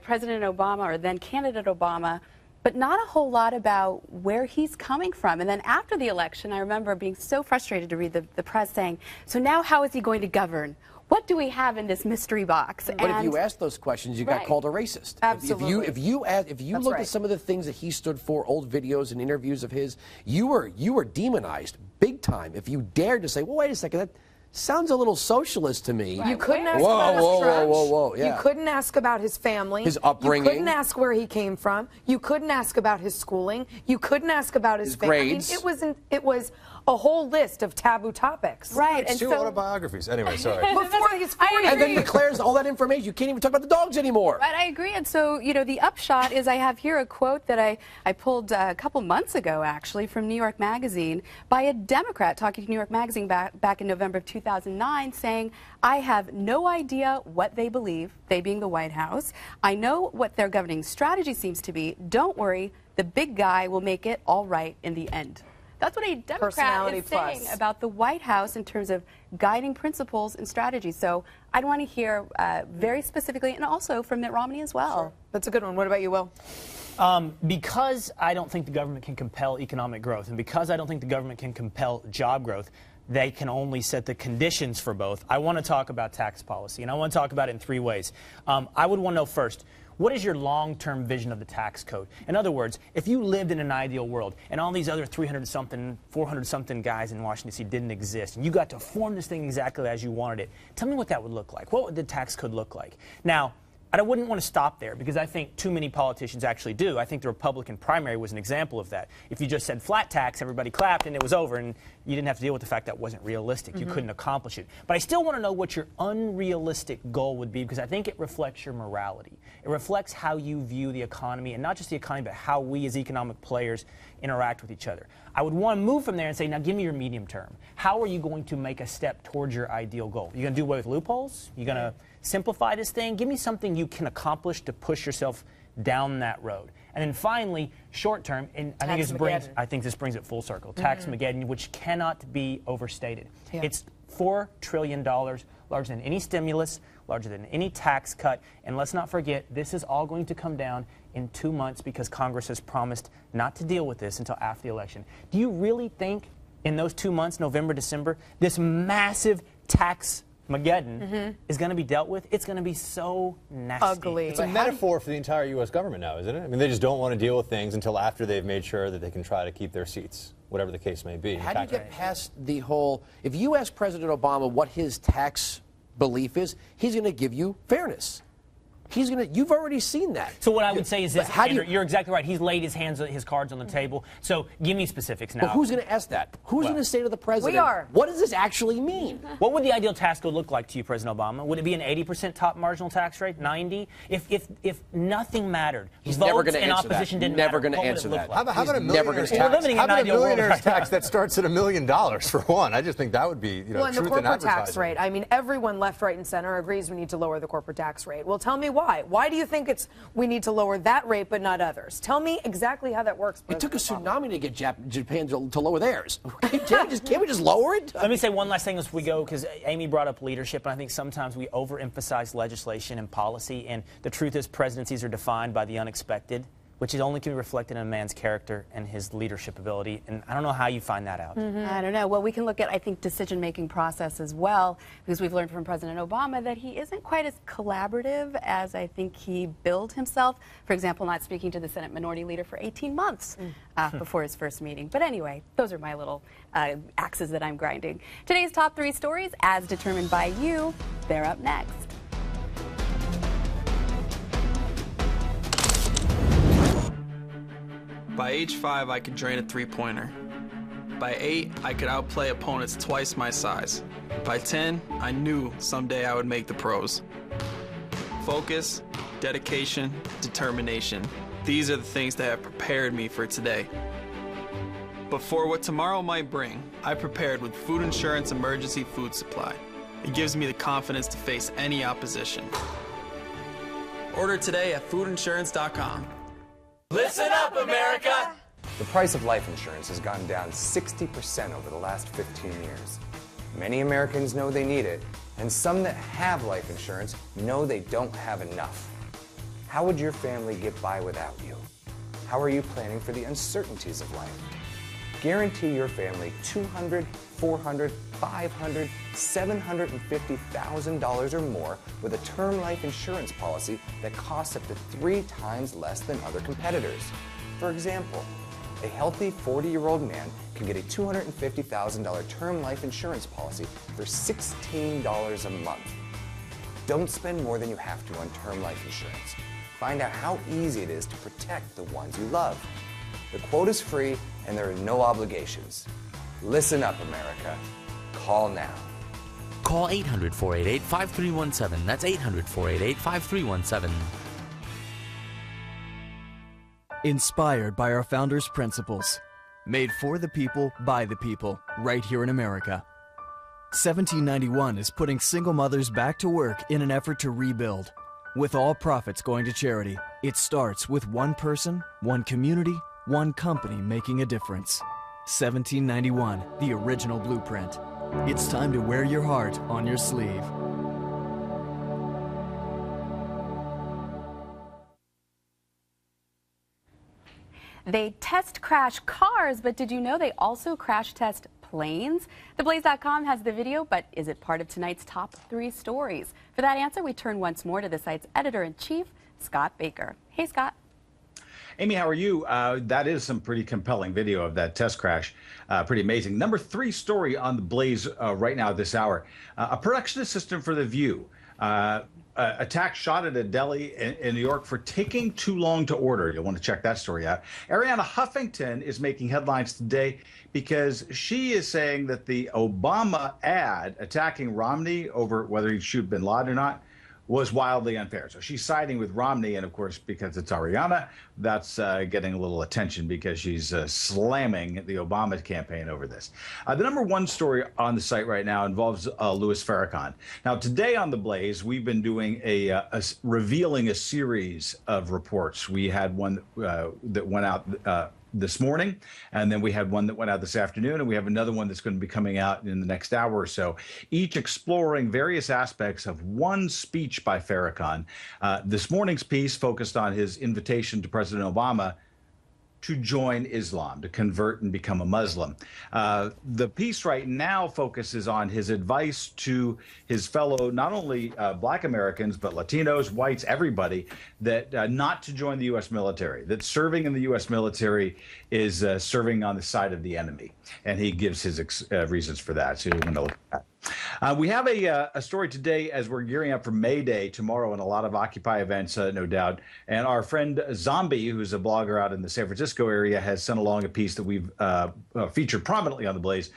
Speaker 1: President Obama, or then candidate Obama, but not a whole lot about where he's coming from. And then after the election, I remember being so frustrated to read the press saying, so now how is he going to govern? what do we have in this mystery box?
Speaker 7: But if you ask those questions, you got called a racist.
Speaker 11: Absolutely.
Speaker 7: If you look at some of the things that he stood for, old videos and interviews of his, you were demonized big time. If you dared to say, well, wait a second, that sounds a little socialist to me.
Speaker 11: You couldn't ask about his church.
Speaker 7: Yeah.
Speaker 11: You couldn't ask about his family.
Speaker 7: His upbringing.
Speaker 11: You couldn't ask where he came from. You couldn't ask about his schooling. You couldn't ask about his
Speaker 7: grades.
Speaker 11: I mean, it was a whole list of taboo topics.
Speaker 1: Right.
Speaker 5: It's two autobiographies. Anyway, sorry.
Speaker 11: Before he's 40.
Speaker 7: And then he declares all that information. You can't even talk about the dogs anymore.
Speaker 1: Right, I agree. And so, you know, the upshot is I have here a quote that I pulled a couple months ago, actually, from New York Magazine by a Democrat talking to New York Magazine back in November of 2009, saying, I have no idea what they believe, they being the White House. I know what their governing strategy seems to be. Don't worry, the big guy will make it all right in the end. That's what a Democrat is saying about the White House in terms of guiding principles and strategies. So I'd want to hear very specifically, and also from Mitt Romney as well.
Speaker 11: Sure. That's a good one. What about you, Will?
Speaker 10: Because I don't think the government can compel economic growth, and because I don't think the government can compel job growth, they can only set the conditions for both. I want to talk about tax policy, and I want to talk about it in three ways. I would want to know first, what is your long-term vision of the tax code? In other words, if you lived in an ideal world and all these other 300-something, 400-something guys in Washington, D.C. didn't exist, and you got to form this thing exactly as you wanted it, tell me what that would look like. What would the tax code look like? Now, I wouldn't want to stop there because I think too many politicians actually do. I think the Republican primary was an example of that. If you just said flat tax, everybody clapped and it was over, and you didn't have to deal with the fact that wasn't realistic. You couldn't accomplish it. But I still want to know what your unrealistic goal would be, because I think it reflects your morality. It reflects how you view the economy, and not just the economy, but how we as economic players interact with each other. I would want to move from there and say, now give me your medium term. How are you going to make a step towards your ideal goal? You're going to do away with loopholes? You're going to simplify this thing? Give me something you can accomplish to push yourself down that road. And then finally, short term, and I think this brings it full circle. Tax-mageddon, which cannot be overstated.
Speaker 11: Yeah.
Speaker 10: It's $4 trillion, larger than any stimulus, larger than any tax cut. And let's not forget, this is all going to come down in 2 months because Congress has promised not to deal with this until after the election. Do you really think in those 2 months, November, December, this massive tax-mageddon is going to be dealt with? It's going to be so nasty.
Speaker 11: Ugly.
Speaker 5: It's a metaphor for the entire U.S. government now, isn't it? I mean, they just don't want to deal with things until after they've made sure that they can try to keep their seats, whatever the case may be.
Speaker 7: How do you get past the whole, if you ask President Obama what his tax belief is, he's going to give you fairness. He's going to, you've already seen that.
Speaker 10: So what I would say is this, Andrew, you're exactly right. He's laid his cards on the table. So give me specifics now.
Speaker 7: But who's going to ask that? Who's going to say to the president,
Speaker 11: we are.
Speaker 7: What does this actually mean?
Speaker 10: What would the ideal tax code look like to you, President Obama? Would it be an 80% top marginal tax rate, 90? If nothing mattered,
Speaker 7: he's
Speaker 10: votes
Speaker 7: never going to
Speaker 10: in
Speaker 7: answer
Speaker 10: opposition
Speaker 7: that.
Speaker 10: didn't
Speaker 7: Never
Speaker 10: matter,
Speaker 7: going to answer that.
Speaker 5: How about a millionaire's tax?
Speaker 10: We're living in an ideal world
Speaker 5: tax that starts at $1 million for one? I just think that would be,
Speaker 11: well, and the
Speaker 5: truth in
Speaker 11: corporate
Speaker 5: advertising.
Speaker 11: tax rate. I mean, everyone left, right, and center agrees we need to lower the corporate tax rate. Well, tell me why. Why do you think we need to lower that rate but not others? Tell me exactly how that works.
Speaker 7: It took a tsunami to get Japan to lower theirs. Can't we just lower it?
Speaker 10: Let me say one last thing as we go, because Amy brought up leadership, and I think sometimes we overemphasize legislation and policy, and the truth is presidencies are defined by the unexpected, which is only can be reflected in a man's character and his leadership ability. And I don't know how you find that out.
Speaker 1: I don't know. Well, we can look at, I think, decision-making process as well, because we've learned from President Obama that he isn't quite as collaborative as I think he billed himself. For example, not speaking to the Senate Minority Leader for 18 months before his first meeting. But anyway, those are my little axes that I'm grinding. Today's top 3 stories, as determined by you, they're up next.
Speaker 8: By age 5, I could drain a three-pointer. By 8, I could outplay opponents twice my size. By 10, I knew someday I would make the pros. Focus, dedication, determination. These are the things that have prepared me for today. But for what tomorrow might bring, I prepared with Food Insurance Emergency Food Supply. It gives me the confidence to face any opposition. Order today at foodinsurance.com.
Speaker 12: Listen up, America! The price of life insurance has gone down 60% over the last 15 years. Many Americans know they need it, and some that have life insurance know they don't have enough. How would your family get by without you? How are you planning for the uncertainties of life? guarantee your family $200, $400, $500, $750,000 or more with a term life insurance policy that costs up to 3 times less than other competitors. For example, a healthy 40-year-old man can get a $250,000 term life insurance policy for $16 a month. Don't spend more than you have to on term life insurance. Find out how easy it is to protect the ones you love. The quote is free and there are no obligations. Listen up, America. Call now.
Speaker 13: Call 800-488-5317. That's 800-488-5317.
Speaker 14: Inspired by our founders' principles. Made for the people, by the people, right here in America. 1791 is putting single mothers back to work in an effort to rebuild. With all profits going to charity, it starts with one person, one community, one company making a difference. 1791, the original blueprint. It's time to wear your heart on your sleeve.
Speaker 1: They test crash cars, but did you know they also crash test planes? TheBlaze.com has the video, but is it part of tonight's top 3 stories? For that answer, we turn once more to the site's editor-in-chief, Scott Baker. Hey, Scott.
Speaker 15: Amy, how are you? That is some pretty compelling video of that test crash. Pretty amazing. Number 3 story on The Blaze right now this hour. A production assistant for The View. Attack shot at a deli in New York for taking too long to order. You'll want to check that story out. Arianna Huffington is making headlines today because she is saying that the Obama ad attacking Romney over whether he'd shoot bin Laden or not was wildly unfair. So she's siding with Romney, and of course, because it's Arianna, that's getting a little attention because she's slamming the Obama campaign over this. The number 1 story on the site right now involves Louis Farrakhan. Now, today on The Blaze, we've been doing revealing a series of reports. We had one that went out this morning, and then we had one that went out this afternoon, and we have another one that's going to be coming out in the next hour or so, each exploring various aspects of one speech by Farrakhan. This morning's piece focused on his invitation to President Obama to join Islam, to convert and become a Muslim. The piece right now focuses on his advice to his fellow, not only Black Americans, but Latinos, whites, everybody, that not to join the U.S. military, that serving in the U.S. military is serving on the side of the enemy. And he gives his reasons for that, so you're going to look at that. We have a story today as we're gearing up for May Day tomorrow and a lot of Occupy events, no doubt. And our friend Zombie, who's a blogger out in the San Francisco area, has sent along a piece that we've featured prominently on The Blaze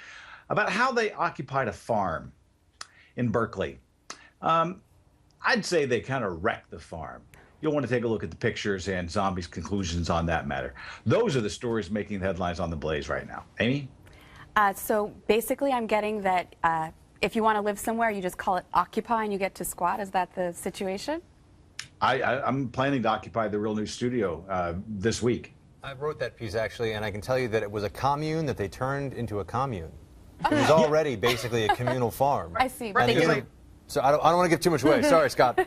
Speaker 15: about how they occupied a farm in Berkeley. I'd say they kind of wrecked the farm. You'll want to take a look at the pictures and Zombie's conclusions on that matter. Those are the stories making the headlines on The Blaze right now. Amy?
Speaker 1: So basically, I'm getting that if you want to live somewhere, you just call it Occupy and you get to squat. Is that the situation?
Speaker 15: I'm planning to occupy the Real News studio this week.
Speaker 5: I wrote that piece, actually, and I can tell you that it was a commune that they turned into a commune. It was already basically a communal farm.
Speaker 1: I see.
Speaker 5: So I don't want to give too much away. Sorry, Scott.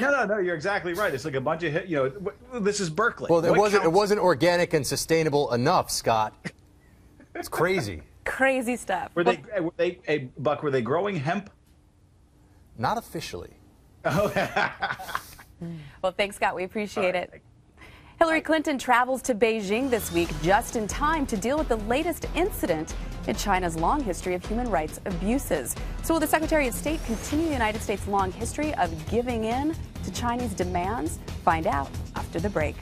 Speaker 15: No, you're exactly right. It's like a bunch of, this is Berkeley.
Speaker 5: Well, it wasn't organic and sustainable enough, Scott. It's crazy.
Speaker 1: Crazy stuff.
Speaker 15: Were they growing hemp?
Speaker 5: Not officially.
Speaker 1: Well, thanks, Scott. We appreciate it. Hillary Clinton travels to Beijing this week just in time to deal with the latest incident in China's long history of human rights abuses. So will the Secretary of State continue the United States' long history of giving in to Chinese demands? Find out after the break.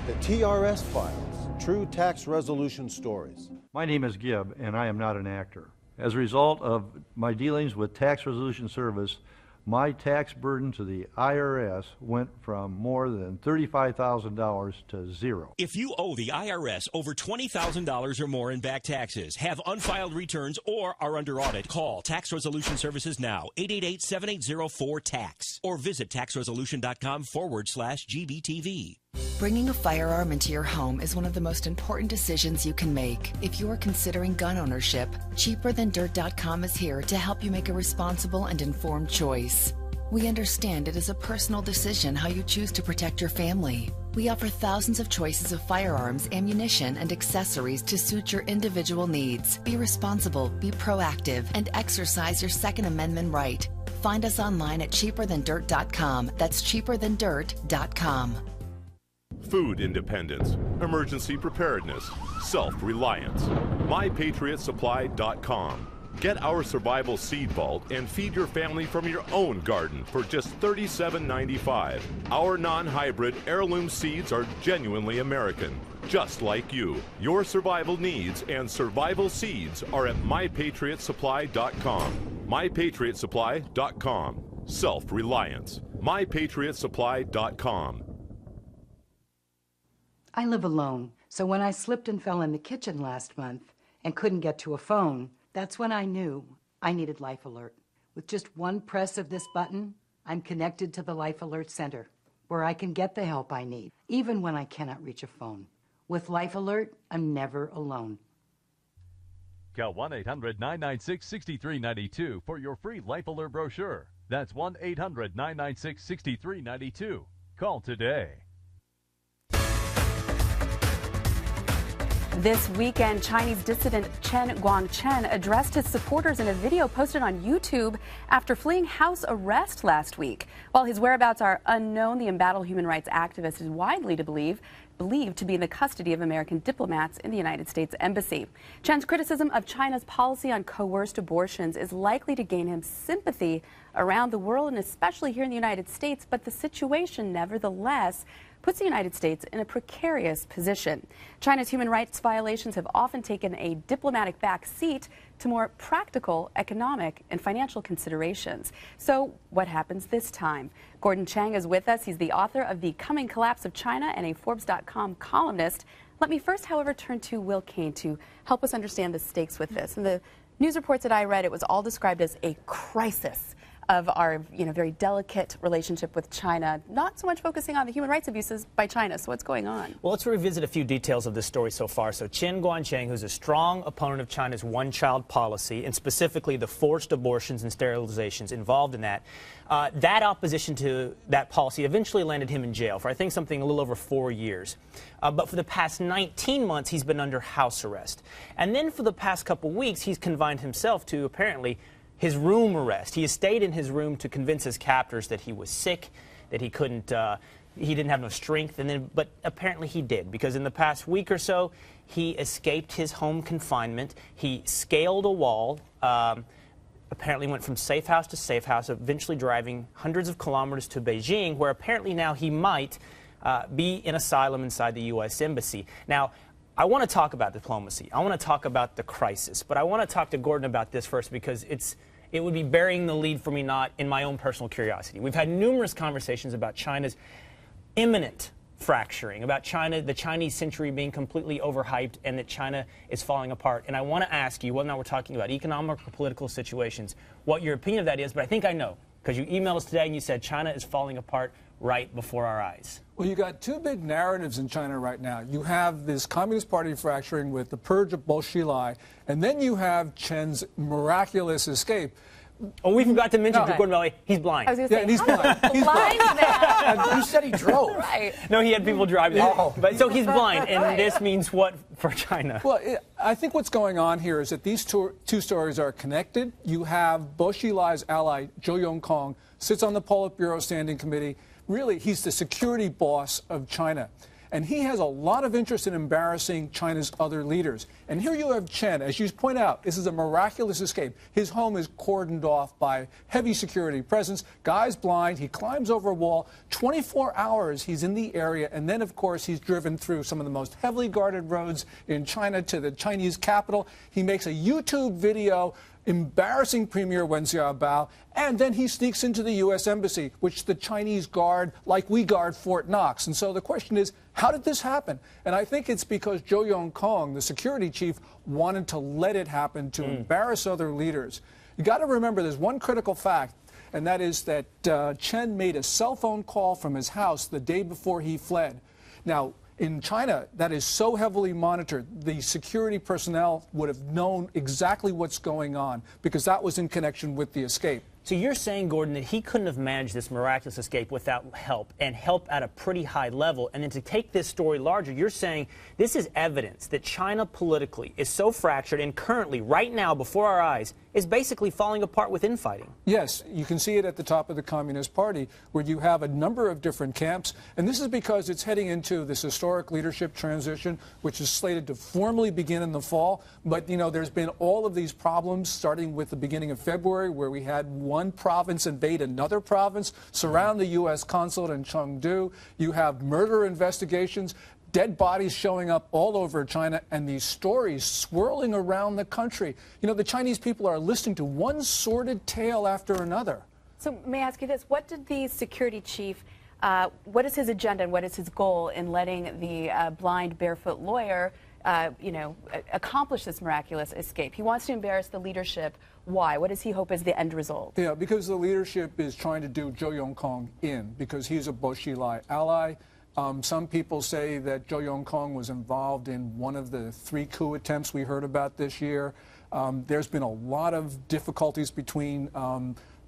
Speaker 16: The TRS Files, True Tax Resolution Stories.
Speaker 17: My name is Gibb, and I am not an actor. As a result of my dealings with Tax Resolution Service, my tax burden to the IRS went from more than $35,000 to zero.
Speaker 24: If you owe the IRS over $20,000 or more in back taxes, have unfiled returns, or are under audit, call Tax Resolution Services now, 888-7804-TAX, or visit taxresolution.com/GBTV.
Speaker 25: Bringing a firearm into your home is one of the most important decisions you can make. If you are considering gun ownership, CheaperThanDirt.com is here to help you make a responsible and informed choice. We understand it is a personal decision how you choose to protect your family. We offer thousands of choices of firearms, ammunition, and accessories to suit your individual needs. Be responsible, be proactive, and exercise your Second Amendment right. Find us online at cheaperthandirt.com. That's cheaperthandirt.com.
Speaker 19: Food independence, emergency preparedness, self-reliance. MyPatriotSupply.com. Get our survival seed vault and feed your family from your own garden for just $37.95. Our non-hybrid heirloom seeds are genuinely American, just like you. Your survival needs and survival seeds are at MyPatriotSupply.com. MyPatriotSupply.com. Self-reliance. MyPatriotSupply.com.
Speaker 2: I live alone, so when I slipped and fell in the kitchen last month and couldn't get to a phone, that's when I knew I needed Life Alert. With just one press of this button, I'm connected to the Life Alert Center, where I can get the help I need, even when I cannot reach a phone. With Life Alert, I'm never alone.
Speaker 3: Call 1-800-996-6392 for your free Life Alert brochure. That's 1-800-996-6392. Call today.
Speaker 1: This weekend, Chinese dissident Chen Guangcheng addressed his supporters in a video posted on YouTube after fleeing house arrest last week. While his whereabouts are unknown, the embattled human rights activist is widely believed to be in the custody of American diplomats in the United States Embassy. Chen's criticism of China's policy on coerced abortions is likely to gain him sympathy around the world and especially here in the United States, but the situation nevertheless puts the United States in a precarious position. China's human rights violations have often taken a diplomatic back seat to more practical economic and financial considerations. So what happens this time? Gordon Chang is with us. He's the author of The Coming Collapse of China and a Forbes.com columnist. Let me first, however, turn to Will Kane to help us understand the stakes with this. In the news reports that I read, it was all described as a crisis of our very delicate relationship with China, not so much focusing on the human rights abuses by China. So what's going on?
Speaker 10: Well, let's revisit a few details of this story so far. So Chen Guangcheng, who's a strong opponent of China's one-child policy, and specifically the forced abortions and sterilizations involved in that, that opposition to that policy eventually landed him in jail for, I think, something a little over 4 years. But for the past 19 months, he's been under house arrest. And then for the past couple weeks, he's confined himself to, apparently, his room arrest. He has stayed in his room to convince his captors that he was sick, that he couldn't, he didn't have no strength, but apparently he did, because in the past week or so, he escaped his home confinement. He scaled a wall, apparently went from safe house to safe house, eventually driving hundreds of kilometers to Beijing, where apparently now he might be in asylum inside the U.S. Embassy. Now, I want to talk about diplomacy. I want to talk about the crisis, but I want to talk to Gordon about this first because it would be burying the lead for me not in my own personal curiosity. We've had numerous conversations about China's imminent fracturing, about the Chinese century being completely overhyped and that China is falling apart. And I want to ask you, whether or not we're talking about economic or political situations, what your opinion of that is, but I think I know, because you emailed us today and you said China is falling apart right before our eyes.
Speaker 4: Well, you got two big narratives in China right now. You have this Communist Party fracturing with the purge of Bolshevik, and then you have Chen's miraculous escape.
Speaker 10: Oh, we forgot to mention to Gordon Valley, he's blind.
Speaker 4: I was going to say, he's blind. He's blind.
Speaker 7: You said he drove.
Speaker 4: Right.
Speaker 10: No, he had people driving. But so he's blind, and this means what for China?
Speaker 4: Well, I think what's going on here is that these two stories are connected. You have Bolshevik's ally, Zhou Yongkong, sits on the Politburo Standing Committee. Really, he's the security boss of China. And he has a lot of interest in embarrassing China's other leaders. And here you have Chen. As you point out, this is a miraculous escape. His home is cordoned off by heavy security presence. Guy's blind. He climbs over a wall. 24 hours he's in the area. And then, of course, he's driven through some of the most heavily guarded roads in China to the Chinese capital. He makes a YouTube video embarrassing Premier Wen Xiaobao, and then he sneaks into the U.S. Embassy, which the Chinese guard like we guard Fort Knox. And so the question is, how did this happen? And I think it's because Zhou Yongkong, the security chief, wanted to let it happen to embarrass other leaders. You got to remember there's one critical fact, and that is that Chen made a cell phone call from his house the day before he fled. Now, in China, that is so heavily monitored, the security personnel would have known exactly what's going on because that was in connection with the escape.
Speaker 10: So you're saying, Gordon, that he couldn't have managed this miraculous escape without help, and help at a pretty high level. And then to take this story larger, you're saying this is evidence that China politically is so fractured and currently, right now, before our eyes, is basically falling apart with infighting.
Speaker 4: Yes, you can see it at the top of the Communist Party, where you have a number of different camps. And this is because it's heading into this historic leadership transition, which is slated to formally begin in the fall. But, you know, there's been all of these problems, starting with the beginning of February, where we had one province invade another province, surround the U.S. consulate in Chengdu. You have murder investigations, dead bodies showing up all over China, and these stories swirling around the country. You know, the Chinese people are listening to one sordid tale after another.
Speaker 1: So may I ask you this? What did the security chief, what is his agenda and what is his goal in letting the blind, barefoot lawyer, you know, accomplish this miraculous escape? He wants to embarrass the leadership. Why? What does he hope is the end result?
Speaker 4: Yeah, because the leadership is trying to do Zhou Yongkong in, because he's a Bo Xilai ally. Some people say that Zhou Yongkong was involved in one of the 3 coup attempts we heard about this year. There's been a lot of difficulties between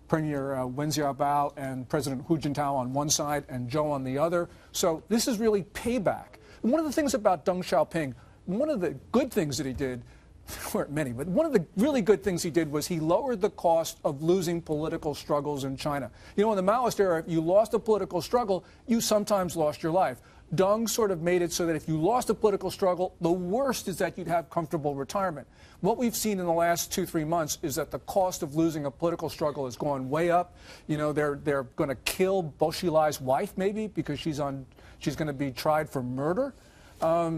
Speaker 4: Premier Wen Jiabao and President Hu Jintao on one side and Zhou on the other. So this is really payback. And one of the things about Deng Xiaoping, one of the good things that he did, there weren't many, but one of the really good things he did was he lowered the cost of losing political struggles in China. You know, in the Maoist era, if you lost a political struggle, you sometimes lost your life. Deng sort of made it so that if you lost a political struggle, the worst is that you'd have comfortable retirement. What we've seen in the last 2-3 months is that the cost of losing a political struggle has gone way up. You know, they're going to kill Bo Xilai's wife, maybe, because she's going to be tried for murder,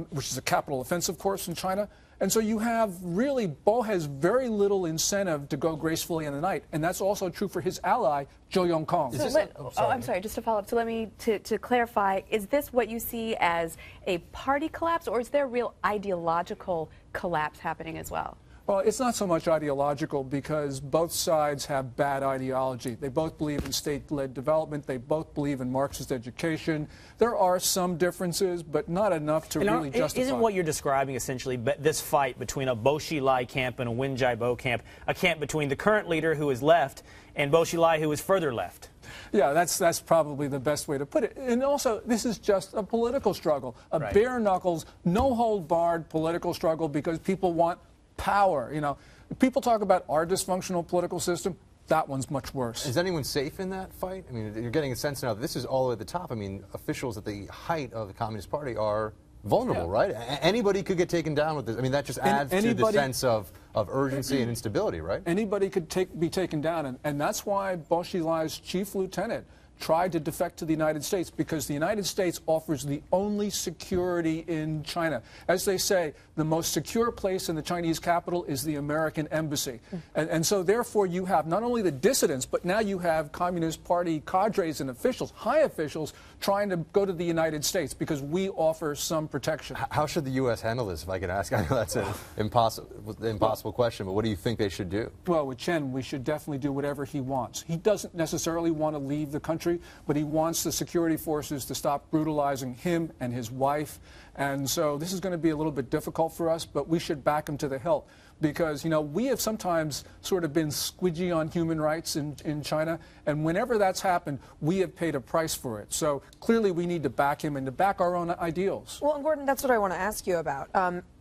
Speaker 4: which is a capital offense, of course, in China. And so you have really, Bo has very little incentive to go gracefully in the night. And that's also true for his ally, Zhou Yongkong.
Speaker 1: I'm sorry, just to follow up. So let me, to clarify, is this what you see as a party collapse, or is there real ideological collapse happening as well?
Speaker 4: Well, it's not so much ideological, because both sides have bad ideology. They both believe in state-led development. They both believe in Marxist education. There are some differences, but not enough to really justify.
Speaker 10: Isn't what you're describing essentially this fight between a Bo Xilai camp and a Wen Jiabao camp, a camp between the current leader who is left and Bo Xilai who is further left?
Speaker 4: Yeah, that's probably the best way to put it. And also, this is just a political struggle, a bare-knuckles, no-hold-barred political struggle, because people want power. You know, people talk about our dysfunctional political system. That one's much worse.
Speaker 5: Is anyone safe in that fight? I mean, you're getting a sense now that this is all at the top. I mean, officials at the height of the Communist Party are vulnerable, right? Anybody could get taken down with this. I mean, that just adds to the sense of urgency and instability, right?
Speaker 4: Anybody could be taken down, and that's why Bo Xilai's chief lieutenant tried to defect to the United States, because the United States offers the only security in China. As they say, the most secure place in the Chinese capital is the American embassy. And so therefore you have not only the dissidents, but now you have Communist Party cadres and officials, high officials, trying to go to the United States because we offer some protection.
Speaker 5: How should the U.S. handle this, if I can ask? I know that's an impossible question, but what do you think they should do?
Speaker 4: Well, with Chen, we should definitely do whatever he wants. He doesn't necessarily want to leave the country, but he wants the security forces to stop brutalizing him and his wife. And so this is going to be a little bit difficult for us, but we should back him to the hilt. Because, you know, we have sometimes sort of been squidgy on human rights in China, and whenever that's happened, we have paid a price for it. So clearly we need to back him and to back our own ideals.
Speaker 11: Well, Gordon, that's what I want to ask you about.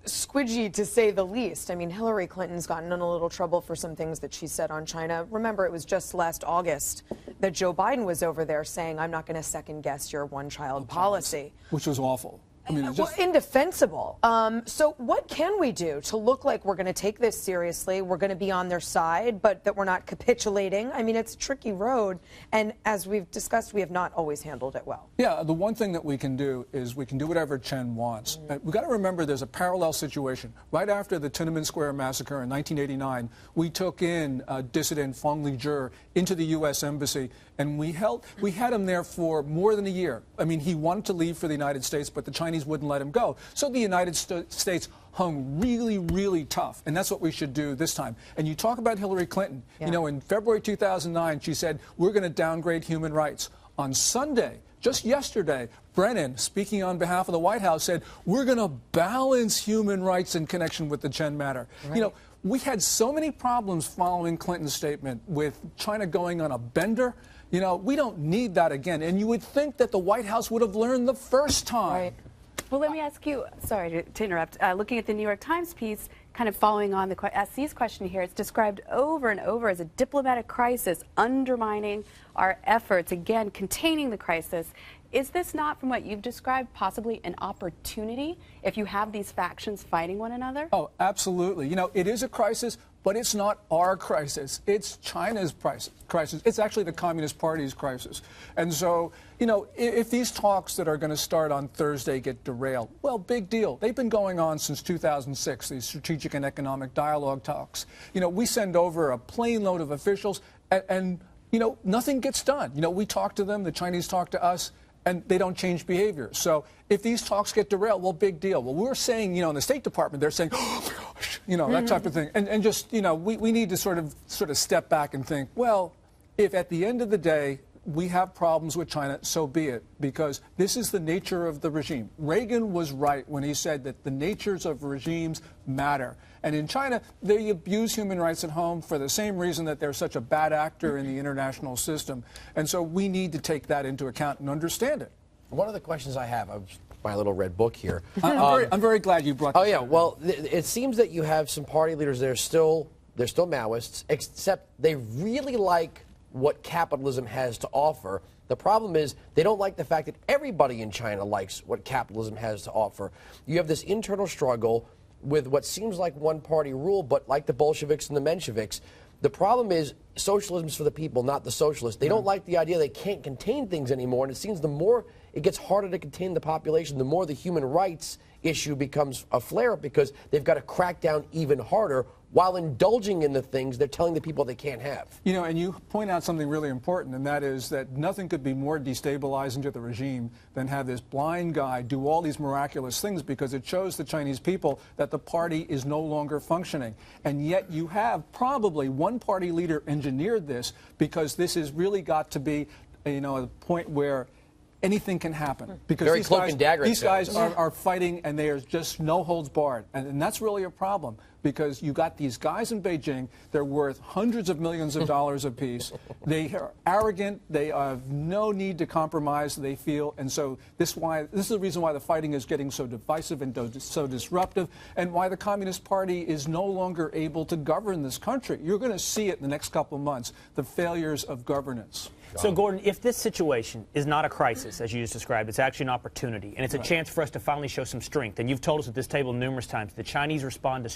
Speaker 11: Squidgy, to say the least. I mean, Hillary Clinton's gotten in a little trouble for some things that she said on China. Remember, it was just last August that Joe Biden was over there saying, I'm not going to second-guess your one-child policy.
Speaker 4: Which was awful. I mean, it's just
Speaker 11: indefensible. So what can we do to look like we're going to take this seriously, we're going to be on their side, but that we're not capitulating? I mean, it's a tricky road, and as we've discussed, we have not always handled it well.
Speaker 4: Yeah, the one thing that we can do is we can do whatever Chen wants. We've got to remember there's a parallel situation. Right after the Tiananmen Square massacre in 1989, we took in dissident Feng Lijie into the U.S. Embassy, and we had him there for more than a year. I mean, he wanted to leave for the United States, but the Chinese wouldn't let him go. So the United States hung really, really tough, and that's what we should do this time. And you talk about Hillary Clinton. You know, in February 2009, she said, we're going to downgrade human rights. On Sunday, just yesterday, Brennan, speaking on behalf of the White House, said, we're going to balance human rights in connection with the Chen matter. You know, We had so many problems following Clinton's statement with China going on a bender. You know, we don't need that again. And you would think that the White House would have learned the first time.
Speaker 1: Right. Well, let me ask you, sorry to interrupt, looking at the New York Times piece, kind of following on the SC's question here, it's described over and over as a diplomatic crisis, undermining our efforts, again, containing the crisis. Is this not, from what you've described, possibly an opportunity if you have these factions fighting one another?
Speaker 4: Oh, absolutely. You know, it is a crisis, but it's not our crisis. It's China's crisis. It's actually the Communist Party's crisis. And so, you know, if these talks that are going to start on Thursday get derailed, well, big deal. They've been going on since 2006, these strategic and economic dialogue talks. You know, we send over a plane load of officials and you know, nothing gets done. You know, we talk to them, the Chinese talk to us, and they don't change behavior. So if these talks get derailed, well, big deal. Well, we're saying, you know, in the State Department, they're saying, oh my gosh, you know, that type of thing. And just, you know, we need to sort of step back and think, well, if at the end of the day we have problems with China, so be it, because this is the nature of the regime. Reagan was right when he said that the natures of regimes matter. And in China, they abuse human rights at home for the same reason that they're such a bad actor in the international system. And so we need to take that into account and understand it.
Speaker 7: One of the questions I have, my little red book here.
Speaker 4: I'm very glad you brought this
Speaker 7: up. Oh, yeah.
Speaker 4: Up.
Speaker 7: Well, it seems that you have some party leaders that are still Maoists, except they really like what capitalism has to offer. The problem is they don't like the fact that everybody in China likes what capitalism has to offer. You have this internal struggle with what seems like one-party rule, but like the Bolsheviks and the Mensheviks. The problem is socialism's for the people, not the socialists. They don't like the idea they can't contain things anymore, and it seems the more it gets harder to contain the population, the more the human rights issue becomes a flare-up, because they've got to crack down even harder while indulging in the things they're telling the people they can't have.
Speaker 4: You know, and you point out something really important, and that is that nothing could be more destabilizing to the regime than have this blind guy do all these miraculous things, because it shows the Chinese people that the party is no longer functioning. And yet you have probably one party leader engineered this, because this has really got to be, you know, a point where anything can happen, because these guys are fighting, and there's just no holds barred, and that's really a problem, because you got these guys in Beijing. They're worth hundreds of millions of dollars apiece. They are arrogant. They have no need to compromise, they feel, and so this is the reason why the fighting is getting so divisive and so disruptive, and why the Communist Party is no longer able to govern this country. You're going to see it in the next couple of months, the failures of governance.
Speaker 10: So, Gordon, if this situation is not a crisis, as you just described, it's actually an opportunity, and it's a chance for us to finally show some strength. And you've told us at this table numerous times the Chinese respond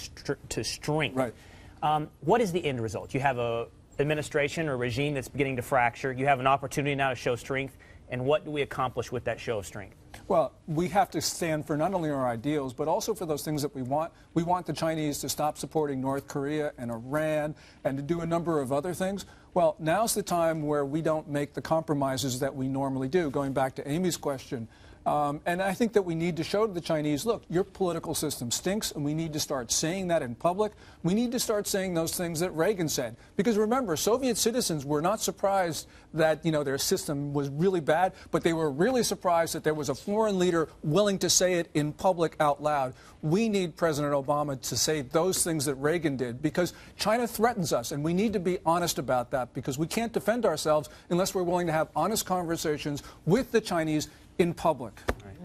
Speaker 10: to strength.
Speaker 4: Right.
Speaker 10: What is the end result? You have an administration or regime that's beginning to fracture. You have an opportunity now to show strength. And what do we accomplish with that show of strength?
Speaker 4: Well, we have to stand for not only our ideals, but also for those things that we want. We want the Chinese to stop supporting North Korea and Iran and to do a number of other things. Well, now's the time where we don't make the compromises that we normally do, going back to Amy's question. And I think that we need to show to the Chinese, look, your political system stinks, and we need to start saying that in public. We need to start saying those things that Reagan said. Because remember, Soviet citizens were not surprised that, you know, their system was really bad, but they were really surprised that there was a foreign leader willing to say it in public out loud. We need President Obama to say those things that Reagan did, because China threatens us, and we need to be honest about that, because we can't defend ourselves unless we're willing to have honest conversations with the Chinese in public.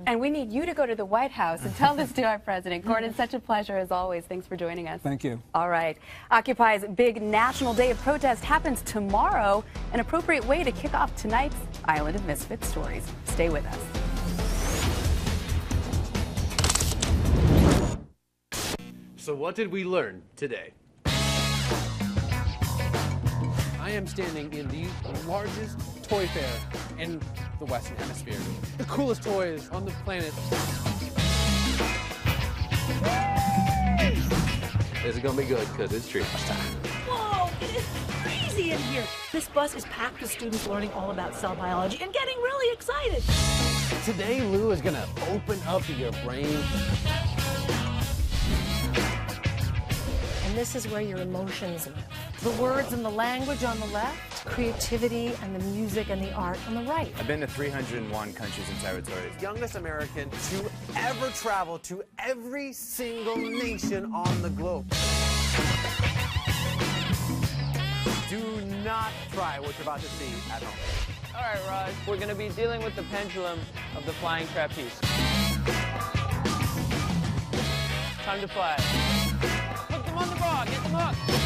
Speaker 1: And we need you to go to the White House and tell this to our president. Gordon, such a pleasure as always. Thanks for joining us.
Speaker 4: Thank you.
Speaker 1: All right. Occupy's big national day of protest happens tomorrow, an appropriate way to kick off tonight's Island of Misfit Stories. Stay with us.
Speaker 9: So what did we learn today? I am standing in the largest toy fair in the Western Hemisphere. The coolest toys on the planet.
Speaker 18: This is gonna be good because it's treat time.
Speaker 20: Whoa, it is crazy in here. This bus is packed with students learning all about cell biology and getting really excited.
Speaker 9: Today, Lou is gonna open up your brain.
Speaker 20: And this is where your emotions live. The words and the language on the left, creativity and the music and the art on the right.
Speaker 12: I've been to 301 countries and territories.
Speaker 9: Youngest American to ever travel to every single nation on the globe. Do not try what you're about to see at home.
Speaker 6: All right, Raj, we're going to be dealing with the pendulum of the flying trapeze. Time to fly. Hook them on the bar, get them hooked.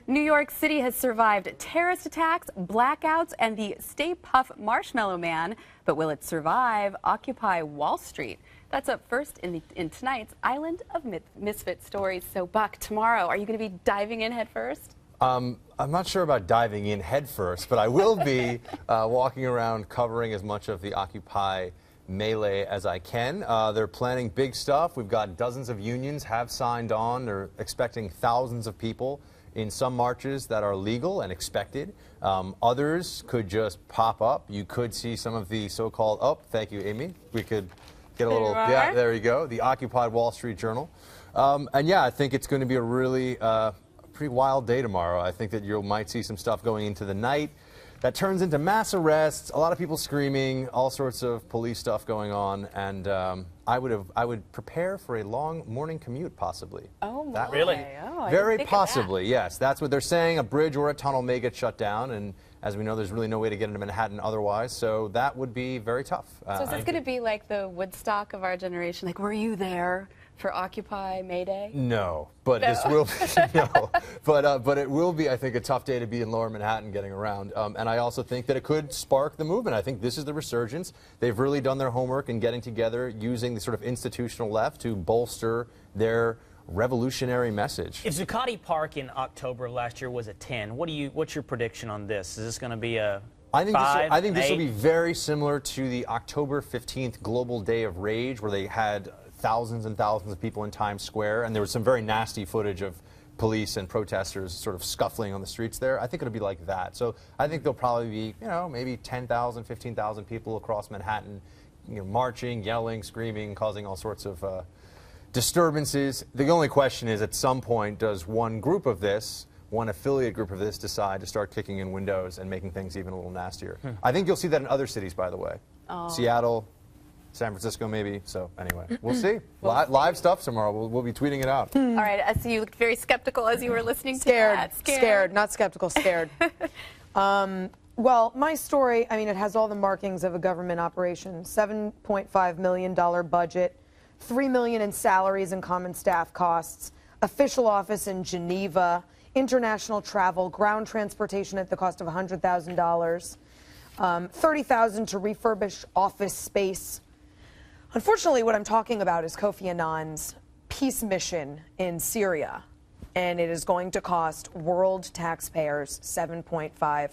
Speaker 1: New York City has survived terrorist attacks, blackouts, and the Stay Puft Marshmallow Man. But will it survive Occupy Wall Street? That's up first in tonight's Island of Misfit Stories. So, Buck, tomorrow, are you going to be diving in head first?
Speaker 5: I'm not sure about diving in head first, but I will be walking around covering as much of the Occupy melee as I can. They're planning big stuff. We've got dozens of unions have signed on. They're expecting thousands of people in some marches that are legal and expected. Others could just pop up. You could see some of the so-called, oh, thank you, Amy. We could get a little, yeah, there you go, the Occupied Wall Street Journal. And yeah, I think it's going to be a really pretty wild day tomorrow. I think that you might see some stuff going into the night that turns into mass arrests, a lot of people screaming, all sorts of police stuff going on, and I would prepare for a long morning commute, possibly.
Speaker 1: Oh, my.
Speaker 5: That
Speaker 10: really?
Speaker 1: Oh,
Speaker 5: very possibly, yes. That's what they're saying. A bridge or a tunnel may get shut down, and as we know, there's really no way to get into Manhattan otherwise, so that would be very tough.
Speaker 1: So is this going to be like the Woodstock of our generation? Like, were you there for Occupy May Day?
Speaker 5: No, but this will be, no. But it will be, I think, a tough day to be in Lower Manhattan getting around. And I also think that it could spark the movement. I think this is the resurgence. They've really done their homework in getting together, using the sort of institutional left to bolster their revolutionary message.
Speaker 10: If Zuccotti Park in October of last year was a 10, what's your prediction on this? Is this going to be a
Speaker 5: I think this will be
Speaker 10: 8?
Speaker 5: very similar to the October 15th Global Day of Rage, where they had thousands and thousands of people in Times Square, and there was some very nasty footage of police and protesters sort of scuffling on the streets there. I think it'll be like that. So I think there'll probably be, you know, maybe 10,000, 15,000 people across Manhattan, you know, marching, yelling, screaming, causing all sorts of disturbances. The only question is, at some point, does one group of this, one affiliate group of this, decide to start kicking in windows and making things even a little nastier? I think you'll see that in other cities, by the way.
Speaker 1: Oh.
Speaker 5: Seattle, San Francisco, maybe. So anyway, we'll see. Live stuff tomorrow. We'll be tweeting it out.
Speaker 1: All right, I see you looked very skeptical as you were listening to that.
Speaker 11: Scared, not skeptical, scared. Well, my story, I mean, it has all the markings of a government operation. $7.5 million budget, $3 million in salaries and common staff costs, official office in Geneva, international travel, ground transportation at the cost of $100,000, $30,000 to refurbish office space. Unfortunately, what I'm talking about is Kofi Annan's peace mission in Syria, and it is going to cost world taxpayers $7.5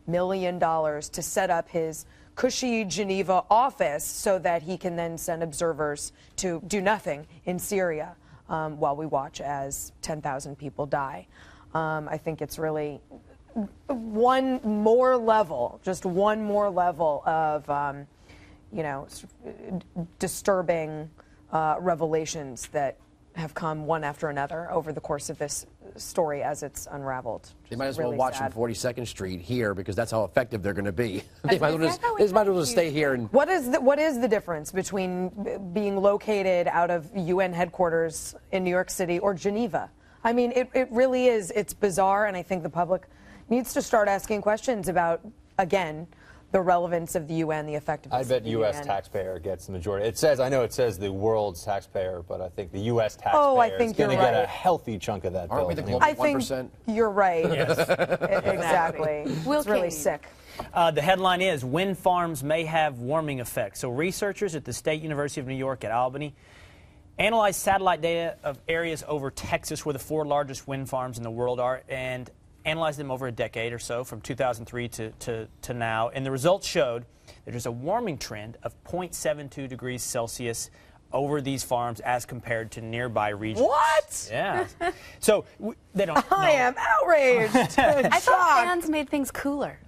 Speaker 11: million to set up his cushy Geneva office so that he can then send observers to do nothing in Syria while we watch as 10,000 people die. I think it's really one more level, just one more level of you know, disturbing revelations that have come one after another over the course of this story as it's unraveled.
Speaker 7: They might as well
Speaker 11: really
Speaker 7: watch
Speaker 11: sad.
Speaker 7: from 42nd Street here, because that's how effective they're going to be. They might as well just stay here. And
Speaker 11: What is the difference between being located out of UN headquarters in New York City or Geneva? I mean, it really is. It's bizarre, and I think the public needs to start asking questions about, again, the relevance of the UN, the effectiveness
Speaker 5: I
Speaker 11: of
Speaker 5: bet
Speaker 11: the
Speaker 5: U.S.
Speaker 11: UN.
Speaker 5: taxpayer gets the majority. It says, I know it says the world's taxpayer, but I think the U.S. taxpayer
Speaker 11: I think
Speaker 5: is going to
Speaker 11: you're
Speaker 5: get a
Speaker 11: right.
Speaker 5: healthy chunk of that
Speaker 7: Aren't
Speaker 5: bill.
Speaker 7: we the global
Speaker 11: I think
Speaker 7: 1%?
Speaker 11: you're right.
Speaker 10: Yes.
Speaker 11: Exactly. It's really
Speaker 1: Kane.
Speaker 11: sick.
Speaker 10: The headline is, wind farms may have warming effects. So researchers at the State University of New York at Albany analyzed satellite data of areas over Texas where the 4 largest wind farms in the world are, and analyzed them over a decade or so, from 2003 to now. And the results showed that there's a warming trend of 0.72 degrees Celsius over these farms as compared to nearby regions.
Speaker 11: What?
Speaker 10: Yeah. So they don't.
Speaker 11: I am outraged.
Speaker 1: I thought fans made things cooler.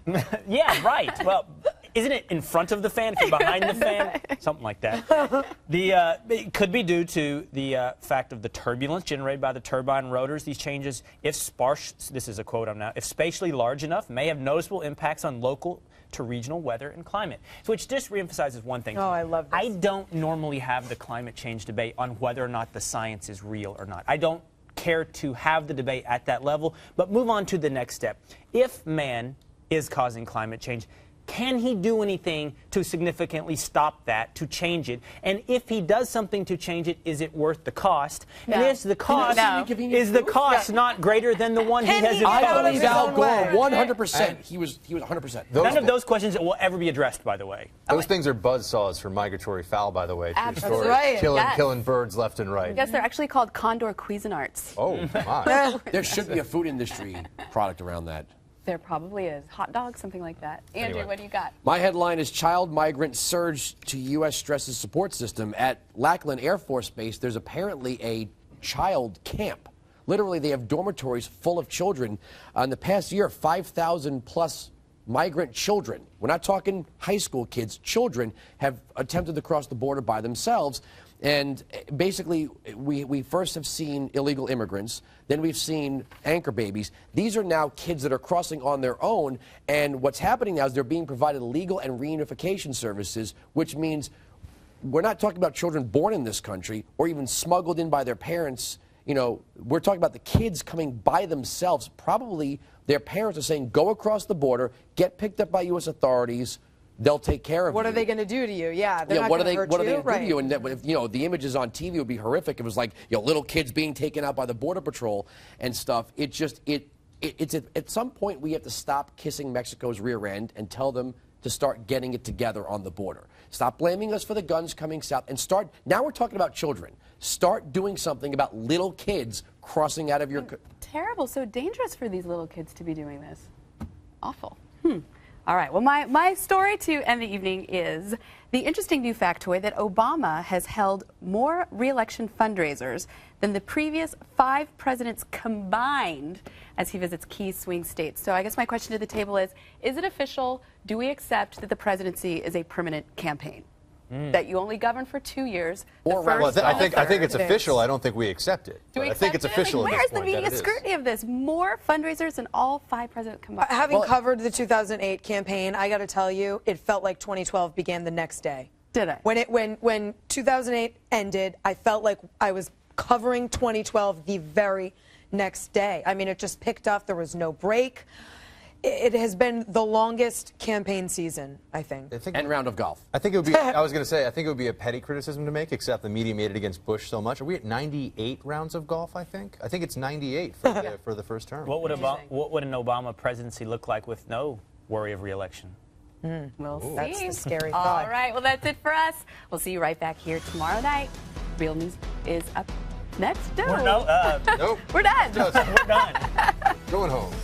Speaker 10: Yeah, right. Well, isn't it in front of the fan if you're behind the fan? Something like that. It could be due to the fact of the turbulence generated by the turbine rotors. These changes, if sparse, this is a quote I'm now, if spatially large enough, may have noticeable impacts on local to regional weather and climate. So which just reemphasizes one thing.
Speaker 11: Oh, I love this.
Speaker 10: I don't normally have the climate change debate on whether or not the science is real or not. I don't care to have the debate at that level, but move on to the next step. If man is causing climate change, can he do anything to significantly stop that, to change it? And if he does something to change it, is it worth the cost?
Speaker 1: No.
Speaker 10: And is the cost not greater than the one he has
Speaker 11: he
Speaker 10: imposed?
Speaker 7: I believe Al Gore,
Speaker 11: way?
Speaker 7: 100%. He was 100%.
Speaker 10: None of those questions will ever be addressed, by the way.
Speaker 5: Those things are buzzsaws for migratory fowl, by the way. True
Speaker 1: Absolutely.
Speaker 5: story.
Speaker 11: Right.
Speaker 5: Killing birds left and right.
Speaker 1: Yes, they're actually called condor Cuisinarts.
Speaker 5: Oh, my.
Speaker 7: There should be a food industry product around that.
Speaker 1: There probably is. Hot dogs, something like that. Andrew,
Speaker 5: Anyway.
Speaker 1: what do you got?
Speaker 7: My headline is Child Migrant Surge to U.S. Stresses Support System. At Lackland Air Force Base, there's apparently a child camp. Literally, they have dormitories full of children. In the past year, 5,000 plus migrant children, we're not talking high school kids, children have attempted to cross the border by themselves. And basically, we first have seen illegal immigrants, then we've seen anchor babies. These are now kids that are crossing on their own, and what's happening now is they're being provided legal and reunification services, which means we're not talking about children born in this country or even smuggled in by their parents. You know, we're talking about the kids coming by themselves. Probably their parents are saying, go across the border, get picked up by U.S. authorities. They'll take care of you.
Speaker 11: What are they going to do to you? Yeah, they're not
Speaker 7: what are
Speaker 11: going
Speaker 7: they
Speaker 11: to hurt
Speaker 7: what are
Speaker 11: you.
Speaker 7: they going to do to you? And if, you know, the images on TV would be horrific. It was like, you know, little kids being taken out by the Border Patrol and stuff. It just it's at some point we have to stop kissing Mexico's rear end and tell them to start getting it together on the border. Stop blaming us for the guns coming south and start. Now we're talking about children. Start doing something about little kids crossing out of your.
Speaker 1: Terrible. So dangerous for these little kids to be doing this. Awful. All right. Well, my story to end the evening is the interesting new factoid that Obama has held more re-election fundraisers than the previous 5 presidents combined as he visits key swing states. So I guess my question to the table is it official? Do we accept that the presidency is a permanent campaign? That you only govern for 2 years.
Speaker 5: Well, I think it's official. I don't think we accept it.
Speaker 1: Do we
Speaker 5: I think it's
Speaker 1: accept it?
Speaker 5: official
Speaker 1: Like,
Speaker 5: at
Speaker 1: where's
Speaker 5: this
Speaker 1: the
Speaker 5: point that
Speaker 1: media
Speaker 5: it is.
Speaker 1: scrutiny of this? More fundraisers than all 5 presidents combined.
Speaker 11: Having covered the 2008 campaign, I got to tell you, it felt like 2012 began the next day.
Speaker 1: Did it?
Speaker 11: When 2008 ended, I felt like I was covering 2012 the very next day. I mean, it just picked up. There was no break. It has been the longest campaign season, I think.
Speaker 7: And round of golf.
Speaker 5: I think it would be. I was going to say. I think it would be a petty criticism to make, except the media made it against Bush so much. Are we at 98 rounds of golf? I think it's 98 for the first term.
Speaker 10: What would an Obama presidency look like with no worry of re-election?
Speaker 1: We'll see.
Speaker 11: That's the scary thought.
Speaker 1: All right. Well, that's it for us. We'll see you right back here tomorrow night. Real News is up next.
Speaker 5: Nope.
Speaker 1: We're done.
Speaker 10: We're done.
Speaker 5: Going home.